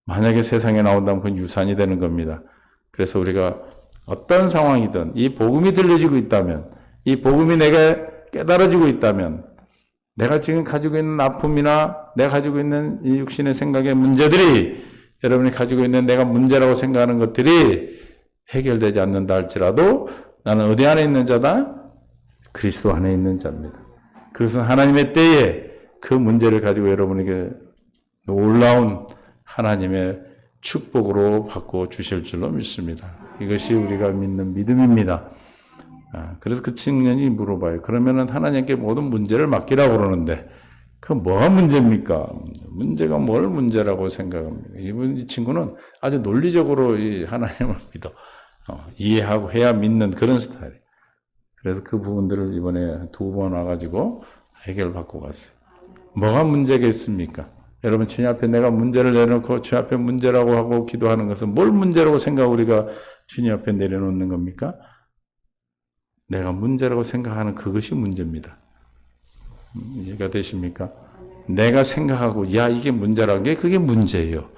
만약에 세상에 나온다면 그건 유산이 되는 겁니다. 그래서 우리가 어떤 상황이든 이 복음이 들려지고 있다면 이 복음이 내게 깨달아지고 있다면 내가 지금 가지고 있는 아픔이나 내가 가지고 있는 이 육신의 생각의 문제들이 여러분이 가지고 있는 내가 문제라고 생각하는 것들이 해결되지 않는다 할지라도 나는 어디 안에 있는 자다? 그리스도 안에 있는 자입니다. 그것은 하나님의 때에 그 문제를 가지고 여러분에게 놀라운 하나님의 축복으로 바꿔 주실 줄로 믿습니다. 이것이 우리가 믿는 믿음입니다. 그래서 그 청년이 물어봐요. 그러면은 하나님께 모든 문제를 맡기라고 그러는데 그 뭐가 문제입니까? 문제가 뭘 문제라고 생각합니까? 이 친구는 아주 논리적으로 이 하나님을 믿어 이해하고 해야 믿는 그런 스타일이에요. 그래서 그 부분들을 이번에 2번 와가지고 해결받고 갔어요. 뭐가 문제겠습니까? 여러분 주님 앞에 내가 문제를 내놓고 주님 앞에 문제라고 하고 기도하는 것은 뭘 문제라고 생각하고 우리가 주님 앞에 내려놓는 겁니까? 내가 문제라고 생각하는 그것이 문제입니다. 이해가 되십니까? 내가 생각하고 야 이게 문제라는 게 그게 문제예요.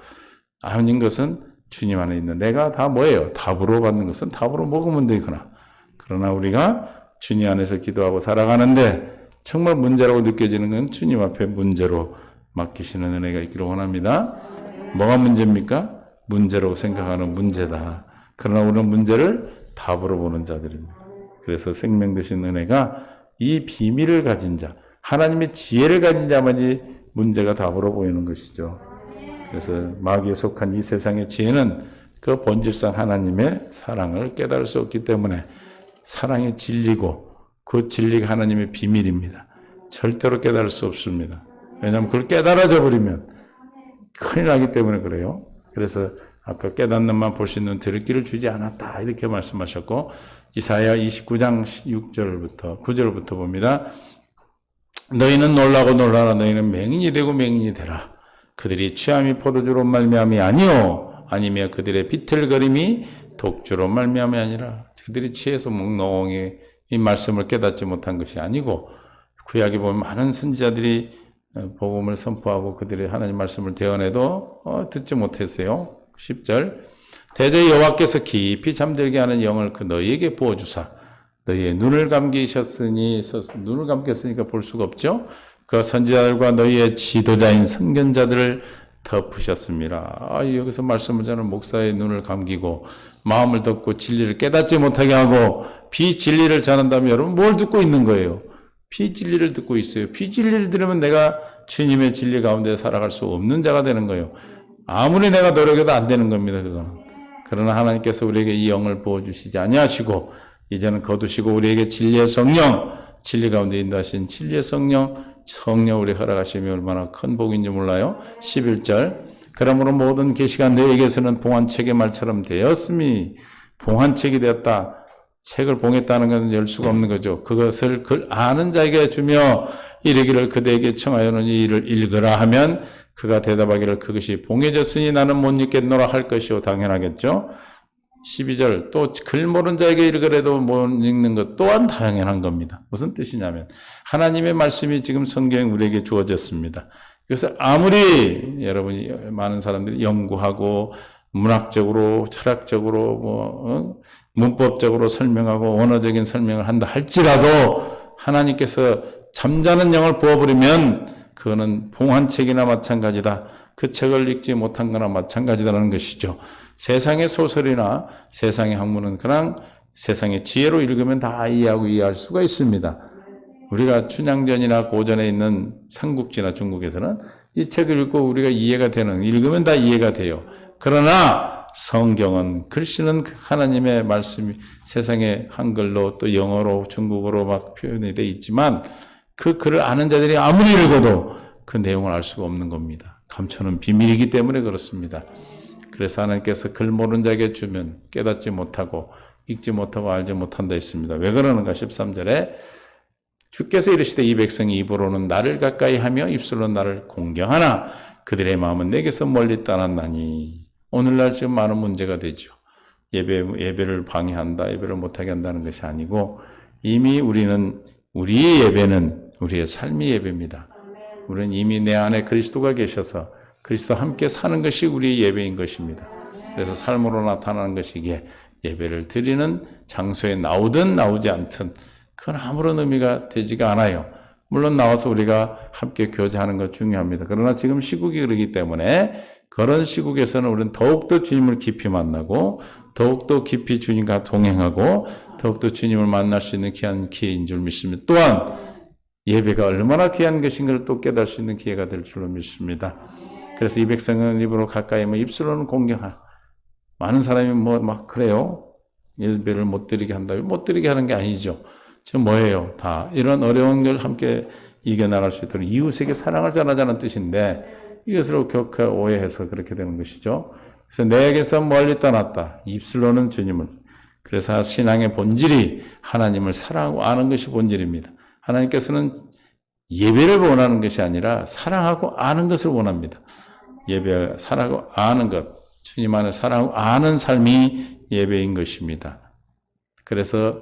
아닌 것은 주님 안에 있는 내가 다 뭐예요? 답으로 받는 것은 답으로 먹으면 되거나 그러나 우리가 주님 안에서 기도하고 살아가는데 정말 문제라고 느껴지는 건 주님 앞에 문제로 맡기시는 은혜가 있기를 원합니다. 뭐가 문제입니까? 문제라고 생각하는 문제다. 그러나 우리는 문제를 답으로 보는 자들입니다. 그래서 생명 되신 은혜가 이 비밀을 가진 자, 하나님의 지혜를 가진 자만이 문제가 답으로 보이는 것이죠. 그래서 마귀에 속한 이 세상의 지혜는 그 본질상 하나님의 사랑을 깨달을 수 없기 때문에 사랑이 진리고 그 진리가 하나님의 비밀입니다. 절대로 깨달을 수 없습니다. 왜냐하면 그걸 깨달아져 버리면 큰일 나기 때문에 그래요. 그래서 아까 깨닫는 만 볼 수 있는 들을 길을 주지 않았다 이렇게 말씀하셨고 이사야 29장 6절부터 9절부터 봅니다. 너희는 놀라고 놀라라. 너희는 맹인이 되고 맹인이 되라. 그들이 취함이 포도주로 말미암이 아니요 아니며 그들의 비틀거림이 독주로 말미암이 아니라 그들이 취해서 몽롱히 이 말씀을 깨닫지 못한 것이 아니고 구약에 보면 많은 선지자들이 복음을 선포하고 그들이 하나님 말씀을 대언해도 듣지 못했어요. 10절 대저 여호와께서 깊이 잠들게 하는 영을 그 너희에게 부어주사 너희의 눈을 감기셨으니 눈을 감겼으니까 볼 수가 없죠. 그 선지자들과 너희의 지도자인 선견자들을 덮으셨습니다. 여기서 말씀을 전하는 목사의 눈을 감기고 마음을 덮고 진리를 깨닫지 못하게 하고 비진리를 전한다면 여러분 뭘 듣고 있는 거예요? 비진리를 듣고 있어요. 비진리를 들으면 내가 주님의 진리 가운데 살아갈 수 없는 자가 되는 거예요. 아무리 내가 노력해도 안 되는 겁니다. 그거는. 그러나 하나님께서 우리에게 이 영을 부어주시지 아니하시고 이제는 거두시고 우리에게 진리의 성령, 진리 가운데 인도하신 진리의 성령 우리 허락하심이 얼마나 큰 복인지 몰라요. 11절 그러므로 모든 계시가 너에게서는 봉한책의 말처럼 되었음이 봉한책이 되었다. 책을 봉했다는 것은 열 수가 없는 거죠. 그것을 그 아는 자에게 주며 이르기를 그대에게 청하여는 이 일을 읽으라 하면 그가 대답하기를 그것이 봉해졌으니 나는 못 읽겠노라 할 것이요. 당연하겠죠. 12절 또 글 모르는 자에게 읽으래도 못 읽는 것 또한 당연한 겁니다. 무슨 뜻이냐면 하나님의 말씀이 지금 성경에 우리에게 주어졌습니다. 그래서 아무리 여러분이 많은 사람들이 연구하고 문학적으로 철학적으로 문법적으로 설명하고 언어적인 설명을 한다 할지라도 하나님께서 잠자는 영을 부어버리면 그거는 봉한책이나 마찬가지다. 그 책을 읽지 못한 거나 마찬가지다라는 것이죠. 세상의 소설이나 세상의 학문은 그냥 세상의 지혜로 읽으면 다 이해하고 이해할 수가 있습니다. 우리가 춘향전이나 고전에 있는 삼국지나 중국에서는 이 책을 읽고 우리가 이해가 되는, 읽으면 다 이해가 돼요. 그러나 성경은 글씨는 하나님의 말씀이 세상의 한글로 또 영어로 중국어로 막 표현이 되어 있지만 그 글을 아는 자들이 아무리 읽어도 그 내용을 알 수가 없는 겁니다. 감춰놓은 비밀이기 때문에 그렇습니다. 그래서 하나님께서 글 모르는 자에게 주면 깨닫지 못하고 읽지 못하고 알지 못한다 했습니다. 왜 그러는가? 13절에 주께서 이르시되 이 백성이 입으로는 나를 가까이 하며 입술로 나를 공경하나 그들의 마음은 내게서 멀리 떠났나니. 오늘날 지금 많은 문제가 되죠. 예배를 방해한다, 예배를 못하게 한다는 것이 아니고 이미 우리의 예배는 우리의 삶의 예배입니다. 우리는 이미 내 안에 그리스도가 계셔서 그리스도와 함께 사는 것이 우리의 예배인 것입니다. 그래서 삶으로 나타나는 것이 이게 예배를 드리는 장소에 나오든 나오지 않든 그건 아무런 의미가 되지가 않아요. 물론 나와서 우리가 함께 교제하는 것 중요합니다. 그러나 지금 시국이 그러기 때문에 그런 시국에서는 우리는 더욱더 주님을 깊이 만나고 더욱더 깊이 주님과 동행하고 더욱더 주님을 만날 수 있는 귀한 기회인 줄 믿습니다. 또한 예배가 얼마나 귀한 것인가를 또 깨달을 수 있는 기회가 될 줄로 믿습니다. 그래서 이 백성은 입으로 가까이 입술로는 공경하. 많은 사람이 막 그래요. 예배를 못 드리게 한다. 못 드리게 하는 게 아니죠. 지금 뭐예요? 다 이런 어려운 걸 함께 이겨나갈 수 있도록 이웃에게 사랑을 전하자는 뜻인데 이것을 교회 오해해서 그렇게 되는 것이죠. 그래서 내게서 멀리 떠났다. 입술로는 주님을. 그래서 신앙의 본질이 하나님을 사랑하고 아는 것이 본질입니다. 하나님께서는 예배를 원하는 것이 아니라 사랑하고 아는 것을 원합니다. 예배, 사랑하고 아는 것, 주님 안에 사랑하고 아는 삶이 예배인 것입니다. 그래서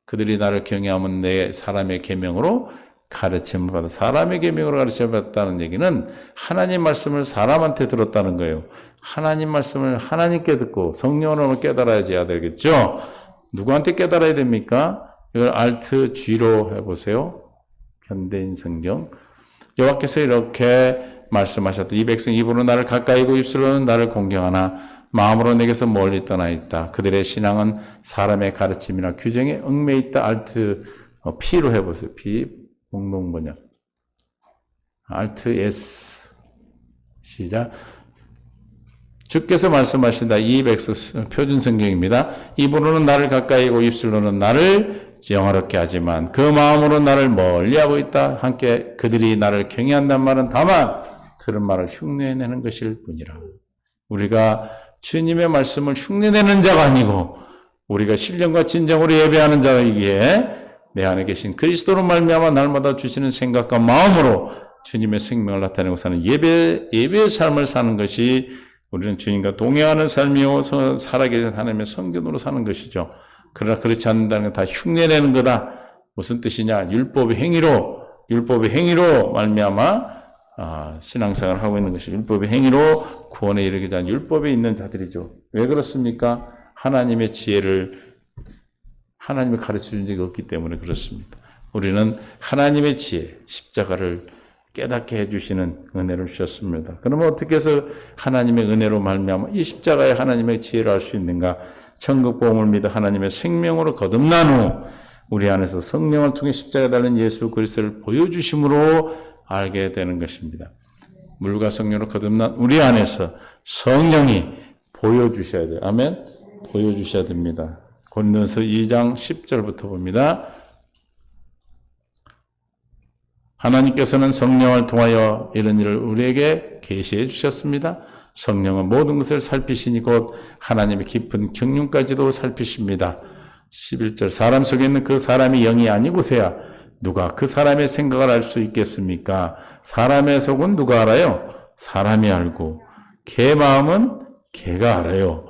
그들이 나를 경외하면 내 사람의 계명으로 가르침을 받아. 사람의 계명으로 가르침을 받았다는 얘기는 하나님 말씀을 사람한테 들었다는 거예요. 하나님 말씀을 하나님께 듣고 성령으로 깨달아야지 해야 되겠죠. 누구한테 깨달아야 됩니까? 이걸 Alt G로 해보세요. 현대인 성경. 여호와께서 이렇게 말씀하셨다. 이 백성 입으로 나를 가까이 고 입술로는 나를 공경하나 마음으로 내게서 멀리 떠나 있다. 그들의 신앙은 사람의 가르침이나 규정에 얽매 있다. Alt P로 해보세요. P 공동 번역. Alt S 시작. 주께서 말씀하신다. 이 백성 표준 성경입니다. 입으로는 나를 가까이 고 입술로는 나를 영화롭게 하지만 그 마음으로 나를 멀리하고 있다. 함께 그들이 나를 경외한다는 말은 다만 들은 말을 흉내내는 것일 뿐이라. 우리가 주님의 말씀을 흉내내는 자가 아니고 우리가 신령과 진정으로 예배하는 자이기에 내 안에 계신 그리스도로 말미암아 날마다 주시는 생각과 마음으로 주님의 생명을 나타내고 사는 예배의 삶을 사는 것이 우리는 주님과 동행하는 삶이요 살아계신 하나님의 성전으로 사는 것이죠. 그러나 그렇지 않는다는 건 다 흉내내는 거다. 무슨 뜻이냐? 율법의 행위로 말미암아 신앙생활을 하고 있는 것이 율법의 행위로 구원에 이르기 전 율법에 있는 자들이죠. 왜 그렇습니까? 하나님의 지혜를 하나님이 가르쳐준 적이 없기 때문에 그렇습니다. 우리는 하나님의 지혜, 십자가를 깨닫게 해주시는 은혜를 주셨습니다. 그러면 어떻게 해서 하나님의 은혜로 말미암아 이 십자가에 하나님의 지혜를 알 수 있는가? 천국 복음을 믿어 하나님의 생명으로 거듭난 후 우리 안에서 성령을 통해 십자가에 달린 예수 그리스도를 보여주심으로 알게 되는 것입니다. 물과 성령으로 거듭난 우리 안에서 성령이 보여주셔야 돼요. 아멘? 보여주셔야 됩니다. 고린도서 2장 10절부터 봅니다. 하나님께서는 성령을 통하여 이런 일을 우리에게 계시해 주셨습니다. 성령은 모든 것을 살피시니 곧 하나님의 깊은 경륜까지도 살피십니다. 11절 사람 속에 있는 그 사람이 영이 아니고서야 누가 그 사람의 생각을 알 수 있겠습니까? 사람의 속은 누가 알아요? 사람이 알고 개 마음은 개가 알아요.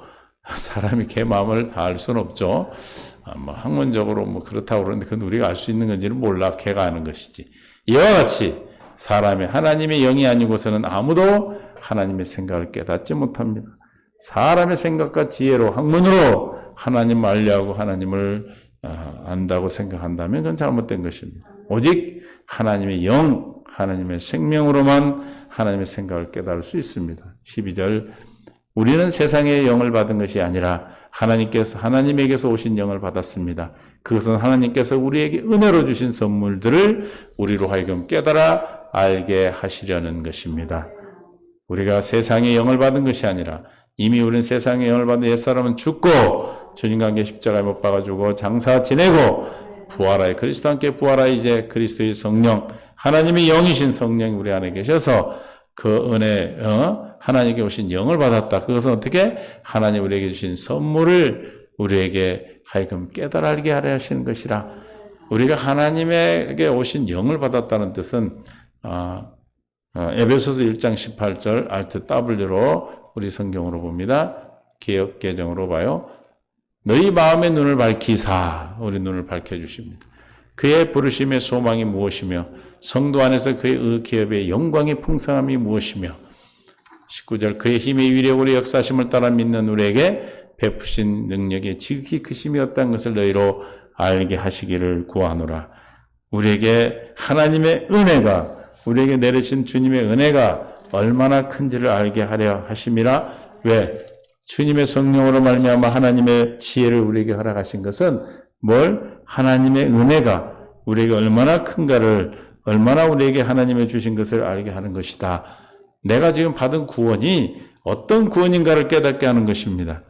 사람이 개 마음을 다 알 수는 없죠. 학문적으로 그렇다고 그러는데 그건 우리가 알 수 있는 건지는 몰라. 개가 아는 것이지. 이와 같이 하나님의 영이 아니고서는 아무도 하나님의 생각을 깨닫지 못합니다. 사람의 생각과 지혜로 학문으로 하나님을 알려고 하나님을 안다고 생각한다면 그건 잘못된 것입니다. 오직 하나님의 영, 하나님의 생명으로만 하나님의 생각을 깨달을 수 있습니다. 12절 우리는 세상의 영을 받은 것이 아니라 하나님에게서 오신 영을 받았습니다. 그것은 하나님께서 우리에게 은혜로 주신 선물들을 우리로 하여금 깨달아 알게 하시려는 것입니다. 우리가 세상의 영을 받은 것이 아니라 이미 우리는 세상의 영을 받은 옛사람은 죽고 주님과 함께 십자가에 못 박아주고 장사 지내고 부활하여 그리스도와 함께 부활하여 이제 그리스도의 성령 하나님의 영이신 성령이 우리 안에 계셔서 그 은혜 하나님께 오신 영을 받았다. 그것은 어떻게? 하나님 우리에게 주신 선물을 우리에게 하여금 깨달아 알게 하려 하시는 것이라. 우리가 하나님에게 오신 영을 받았다는 뜻은 에베소서 1장 18절 알트 W로 우리 성경으로 봅니다. 개역 개정으로 봐요. 너희 마음의 눈을 밝히사, 우리 눈을 밝혀주십니다. 그의 부르심의 소망이 무엇이며 성도 안에서 그의 기업의 영광의 풍성함이 무엇이며 19절 그의 힘의 위력으로 역사심을 따라 믿는 우리에게 베푸신 능력의 지극히 크심이 없다는 것을 너희로 알게 하시기를 구하노라. 우리에게 하나님의 은혜가, 우리에게 내리신 주님의 은혜가 얼마나 큰지를 알게 하려 하심이라. 왜? 주님의 성령으로 말미암아 하나님의 지혜를 우리에게 허락하신 것은 뭘? 하나님의 은혜가 우리에게 얼마나 큰가를, 얼마나 우리에게 하나님의 주신 것을 알게 하는 것이다. 내가 지금 받은 구원이 어떤 구원인가를 깨닫게 하는 것입니다.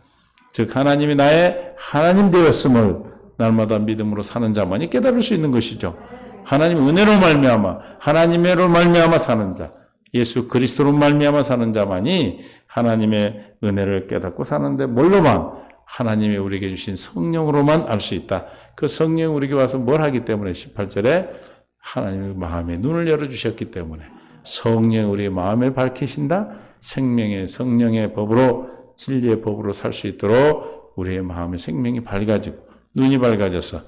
즉 하나님이 나의 하나님 되었음을 날마다 믿음으로 사는 자만이 깨달을 수 있는 것이죠. 하나님 은혜로 말미암아, 하나님으로 말미암아 사는 자, 예수 그리스도로 말미암아 사는 자만이 하나님의 은혜를 깨닫고 사는데, 뭘로만? 하나님이 우리에게 주신 성령으로만 알 수 있다. 그 성령이 우리에게 와서 뭘 하기 때문에 18절에 하나님의 마음의 눈을 열어주셨기 때문에 성령이 우리의 마음을 밝히신다. 생명의 성령의 법으로, 진리의 법으로 살 수 있도록 우리의 마음의 생명이 밝아지고 눈이 밝아져서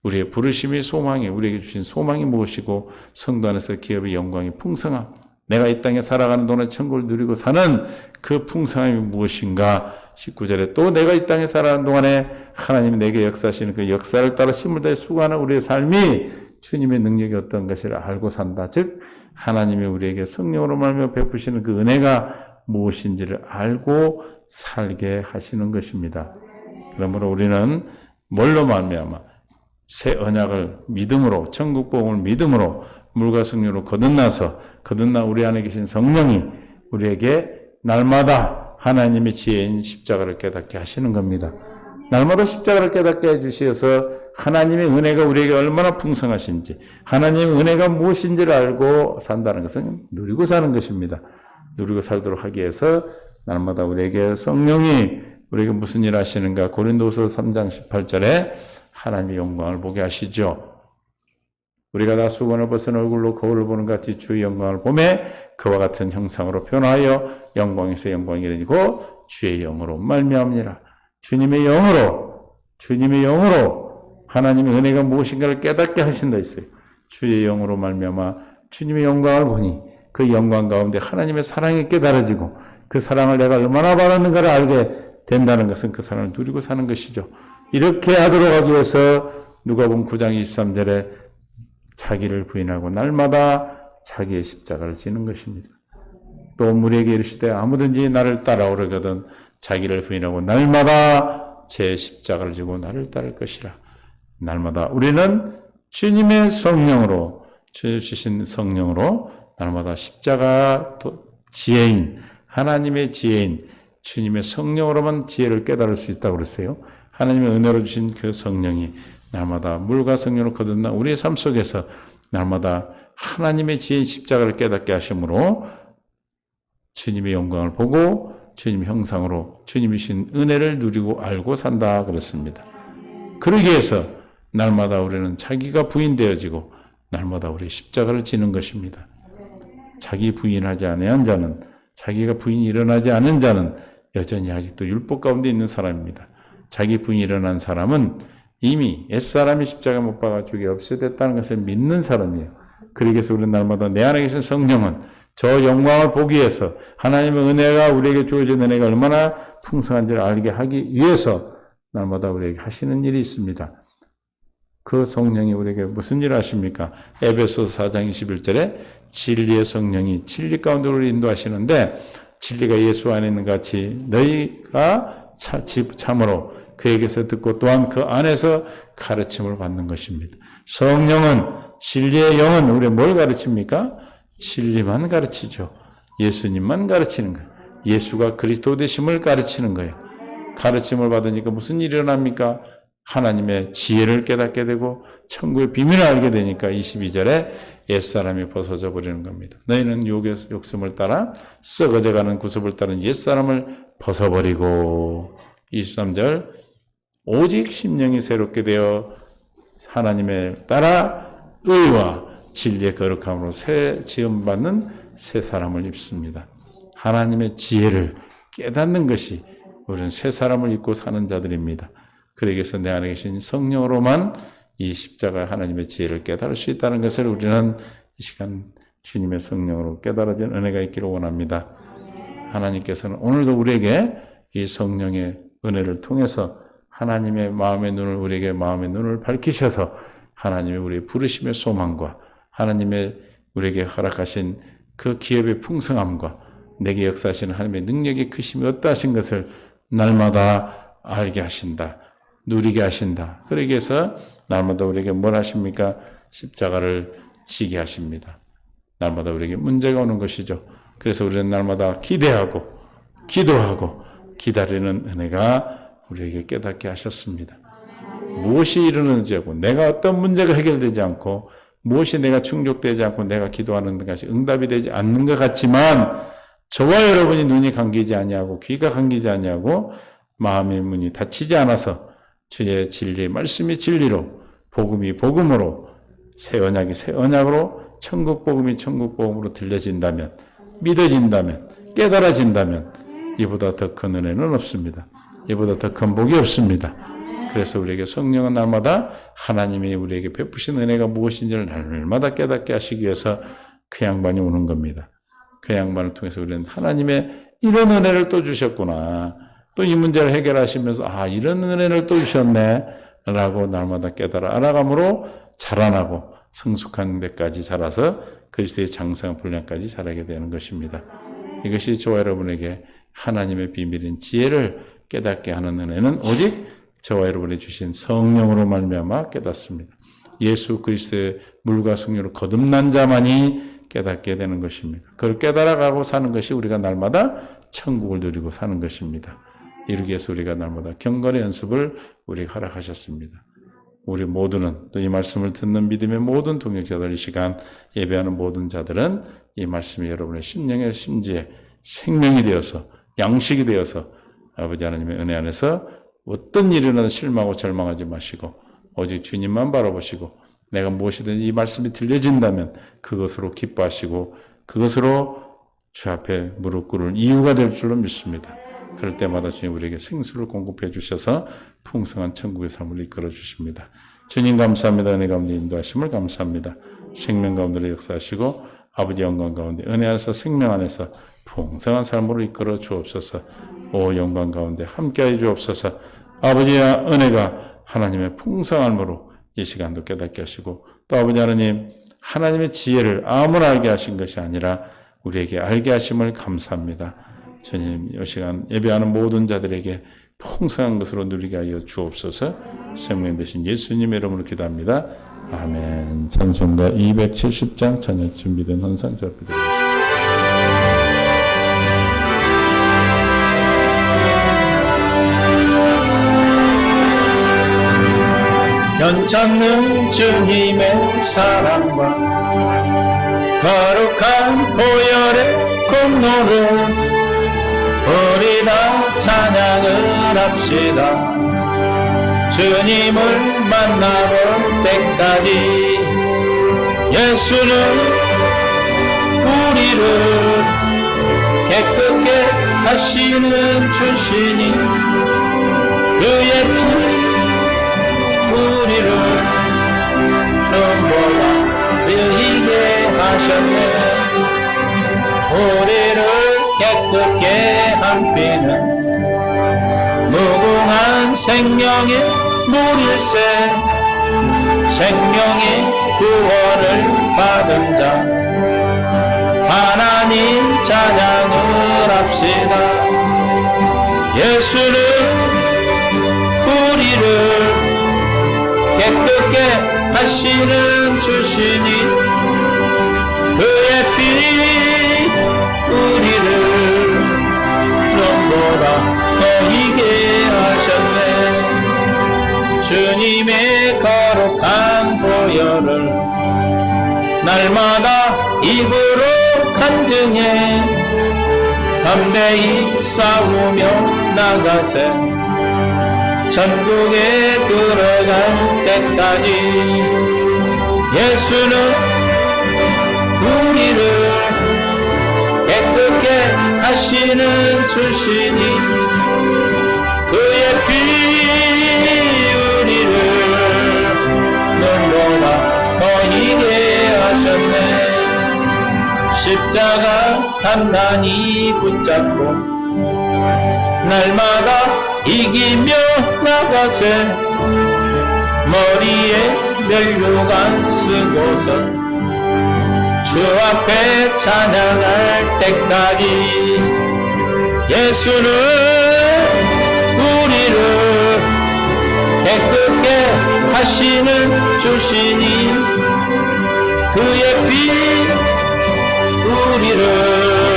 우리의 부르심의 소망이, 우리에게 주신 소망이 무엇이고 성도 안에서 기업의 영광이 풍성함, 내가 이 땅에 살아가는 동안에 천국을 누리고 사는 그 풍성함이 무엇인가. 19절에 또 내가 이 땅에 살아가는 동안에 하나님이 내게 역사하시는 그 역사를 따라 힘을 다해 수고하는 우리의 삶이 주님의 능력이 어떤 것을 알고 산다. 즉 하나님이 우리에게 성령으로 말미암아 베푸시는 그 은혜가 무엇인지를 알고 살게 하시는 것입니다. 그러므로 우리는 뭘로 말미암아? 새 언약을 믿음으로, 천국 복음을 믿음으로 물과 성령으로 거듭나 우리 안에 계신 성령이 우리에게 날마다 하나님의 지혜인 십자가를 깨닫게 하시는 겁니다. 날마다 십자가를 깨닫게 해주셔서 하나님의 은혜가 우리에게 얼마나 풍성하신지, 하나님의 은혜가 무엇인지를 알고 산다는 것은 누리고 사는 것입니다. 누리고 살도록 하기 위해서 날마다 우리에게 성령이 우리에게 무슨 일 하시는가. 고린도서 3장 18절에 하나님의 영광을 보게 하시죠. 우리가 다 수건을 벗은 얼굴로 거울을 보는 같이 주의 영광을 보매 그와 같은 형상으로 변화하여 영광에서 영광이 이르고 주의 영으로 말미암니라. 주님의 영으로 하나님의 은혜가 무엇인가를 깨닫게 하신다 했어요. 주의 영으로 말미암아 주님의 영광을 보니 그 영광 가운데 하나님의 사랑이 깨달아지고 그 사랑을 내가 얼마나 받았는가를 알게 된다는 것은 그 사랑을 누리고 사는 것이죠. 이렇게 하도록 하기 위해서 누가복음 9장 23절에 자기를 부인하고 날마다 자기의 십자가를 지는 것입니다. 또 우리에게 이르시되 아무든지 나를 따라오려거든 자기를 부인하고 날마다 제 십자가를 지고 나를 따를 것이라. 날마다 우리는 주님의 성령으로, 주신 성령으로 날마다 십자가 지혜인, 하나님의 지혜인 주님의 성령으로만 지혜를 깨달을 수 있다고 그랬어요. 하나님의 은혜로 주신 그 성령이 날마다 물과 성령으로 거듭나 우리의 삶 속에서 날마다 하나님의 지혜인 십자가를 깨닫게 하심으로 주님의 영광을 보고 주님의 형상으로 주님이 주신 은혜를 누리고 알고 산다 그랬습니다. 그러기 위해서 날마다 우리는 자기가 부인되어지고 날마다 우리 십자가를 지는 것입니다. 자기 부인하지 아니한 자는, 자기가 부인이 일어나지 않은 자는 여전히 아직도 율법 가운데 있는 사람입니다. 자기 부인이 일어난 사람은 이미 옛사람이 십자가 못 박아 죽여 없애됐다는 것을 믿는 사람이에요. 그러기 위해서 우리는 날마다 내 안에 계신 성령은 저 영광을 보기 위해서 하나님의 은혜가 우리에게 주어진 은혜가 얼마나 풍성한지를 알게 하기 위해서 날마다 우리에게 하시는 일이 있습니다. 그 성령이 우리에게 무슨 일을 하십니까? 에베소서 4장 21절에 진리의 성령이 진리 가운데 우리를 인도하시는데 진리가 예수 안에 있는 같이 너희가 참으로 그에게서 듣고 또한 그 안에서 가르침을 받는 것입니다. 성령은, 진리의 영은 우리에 뭘 가르칩니까? 진리만 가르치죠. 예수님만 가르치는 거예요. 예수가 그리스도 되심을 가르치는 거예요. 가르침을 받으니까 무슨 일이 일어납니까? 하나님의 지혜를 깨닫게 되고 천국의 비밀을 알게 되니까 22절에 옛사람이 벗어져 버리는 겁니다. 너희는 욕심을 따라 썩어져가는 구습을 따른 옛사람을 벗어버리고 23절 오직 심령이 새롭게 되어 하나님의 따라 의와 진리의 거룩함으로 새 지음받는 새 사람을 입습니다. 하나님의 지혜를 깨닫는 것이 우리는 새 사람을 입고 사는 자들입니다. 그러기위해서 내 안에 계신 성령으로만 이 십자가 하나님의 지혜를 깨달을 수 있다는 것을 우리는 이 시간 주님의 성령으로 깨달아진 은혜가 있기를 원합니다. 하나님께서는 오늘도 우리에게 이 성령의 은혜를 통해서 하나님의 마음의 눈을 우리에게 마음의 눈을 밝히셔서 하나님의 우리의 부르심의 소망과 하나님의 우리에게 허락하신 그 기업의 풍성함과 내게 역사하시는 하나님의 능력의 크심이 어떠하신 것을 날마다 알게 하신다. 누리게 하신다. 그러기 위해서 날마다 우리에게 뭘 하십니까? 십자가를 지게 하십니다. 날마다 우리에게 문제가 오는 것이죠. 그래서 우리는 날마다 기대하고 기도하고 기다리는 은혜가 우리에게 깨닫게 하셨습니다. 무엇이 일어나지 않고 내가 어떤 문제가 해결되지 않고 무엇이 내가 충족되지 않고 내가 기도하는 것이 응답이 되지 않는 것 같지만 저와 여러분이 눈이 감기지 아니하고 귀가 감기지 아니하고 마음의 문이 닫히지 않아서 주의 진리 말씀이 진리로 복음이 복음으로 새 언약이 새 언약으로 천국 복음이 천국 복음으로 들려진다면 믿어진다면 깨달아진다면 이보다 더 큰 은혜는 없습니다. 이보다 더 큰 복이 없습니다. 그래서 우리에게 성령은 날마다 하나님이 우리에게 베푸신 은혜가 무엇인지를 날마다 깨닫게 하시기 위해서 그 양반이 오는 겁니다. 그 양반을 통해서 우리는 하나님의 이런 은혜를 또 주셨구나. 또 이 문제를 해결하시면서 이런 은혜를 또 주셨네 라고 날마다 깨달아 알아감으로 자라나고 성숙한 데까지 자라서 그리스도의 장성 분량까지 자라게 되는 것입니다. 이것이 저와 여러분에게 하나님의 비밀인 지혜를 깨닫게 하는 은혜는 오직 저와 여러분이 주신 성령으로 말미암아 깨닫습니다. 예수 그리스도의 물과 성령으로 거듭난 자만이 깨닫게 되는 것입니다. 그걸 깨달아가고 사는 것이 우리가 날마다 천국을 누리고 사는 것입니다. 이르기 위해서 우리가 날마다 경건의 연습을 우리가 허락하셨습니다. 우리 모두는 또 이 말씀을 듣는 믿음의 모든 동역자들 이 시간 예배하는 모든 자들은 이 말씀이 여러분의 심령의 심지에 생명이 되어서 양식이 되어서 아버지 하나님의 은혜 안에서 어떤 일이나 실망하고 절망하지 마시고 오직 주님만 바라보시고 내가 무엇이든지 이 말씀이 들려진다면 그것으로 기뻐하시고 그것으로 주 앞에 무릎 꿇을 이유가 될 줄로 믿습니다. 그럴 때마다 주님 우리에게 생수를 공급해 주셔서 풍성한 천국의 삶을 이끌어 주십니다. 주님 감사합니다. 은혜 가운데 인도하심을 감사합니다. 생명 가운데 역사하시고 아버지 영광 가운데 은혜 안에서 생명 안에서 풍성한 삶으로 이끌어 주옵소서. 오 영광 가운데 함께하여 주옵소서. 아버지의 은혜가 하나님의 풍성함으로 이 시간도 깨닫게 하시고 또 아버지 하나님 하나님의 지혜를 아무나 알게 하신 것이 아니라 우리에게 알게 하심을 감사합니다. 주님 이 시간 예배하는 모든 자들에게 풍성한 것으로 누리게 하여 주옵소서. 생명 되신 예수님의 이름으로 기도합니다. 아멘. 찬송가 270장 전에 준비된 헌상 접해드리겠습니다. 변찮는 주님의 사랑과 거룩한 보혈의 공로를 우리 다 찬양을 합시다. 주님을 만나볼 때까지 예수는 우리를 깨끗게 하시는 주시니 그의 피 우리를 눈보라 흘리게 하셨네. 우리를 깨끗게 한 피는 무궁한 생명의 물일세. 생명의 구원을 받은 자 하나님 찬양을 합시다. 예수는 우리를 깨끗게 하시는 주시니 그의 피 우리를 눈보라 보이게 하셨네. 주님의 거룩한 보혈을 날마다 입으로 간증해 담대히 싸우며 나가세. 천국에 들어갈 때까지 예수는 우리를 깨끗게 하시는 주시니 그의 피 우리를 눈보다 더 희게 하셨네. 십자가 단단히 붙잡고 날마다 이기며 나가세. 머리에 면류관 쓰고서 주 앞에 찬양할 때까지 예수는 우리를 깨끗게 하시는 주시니 그의 피 우리를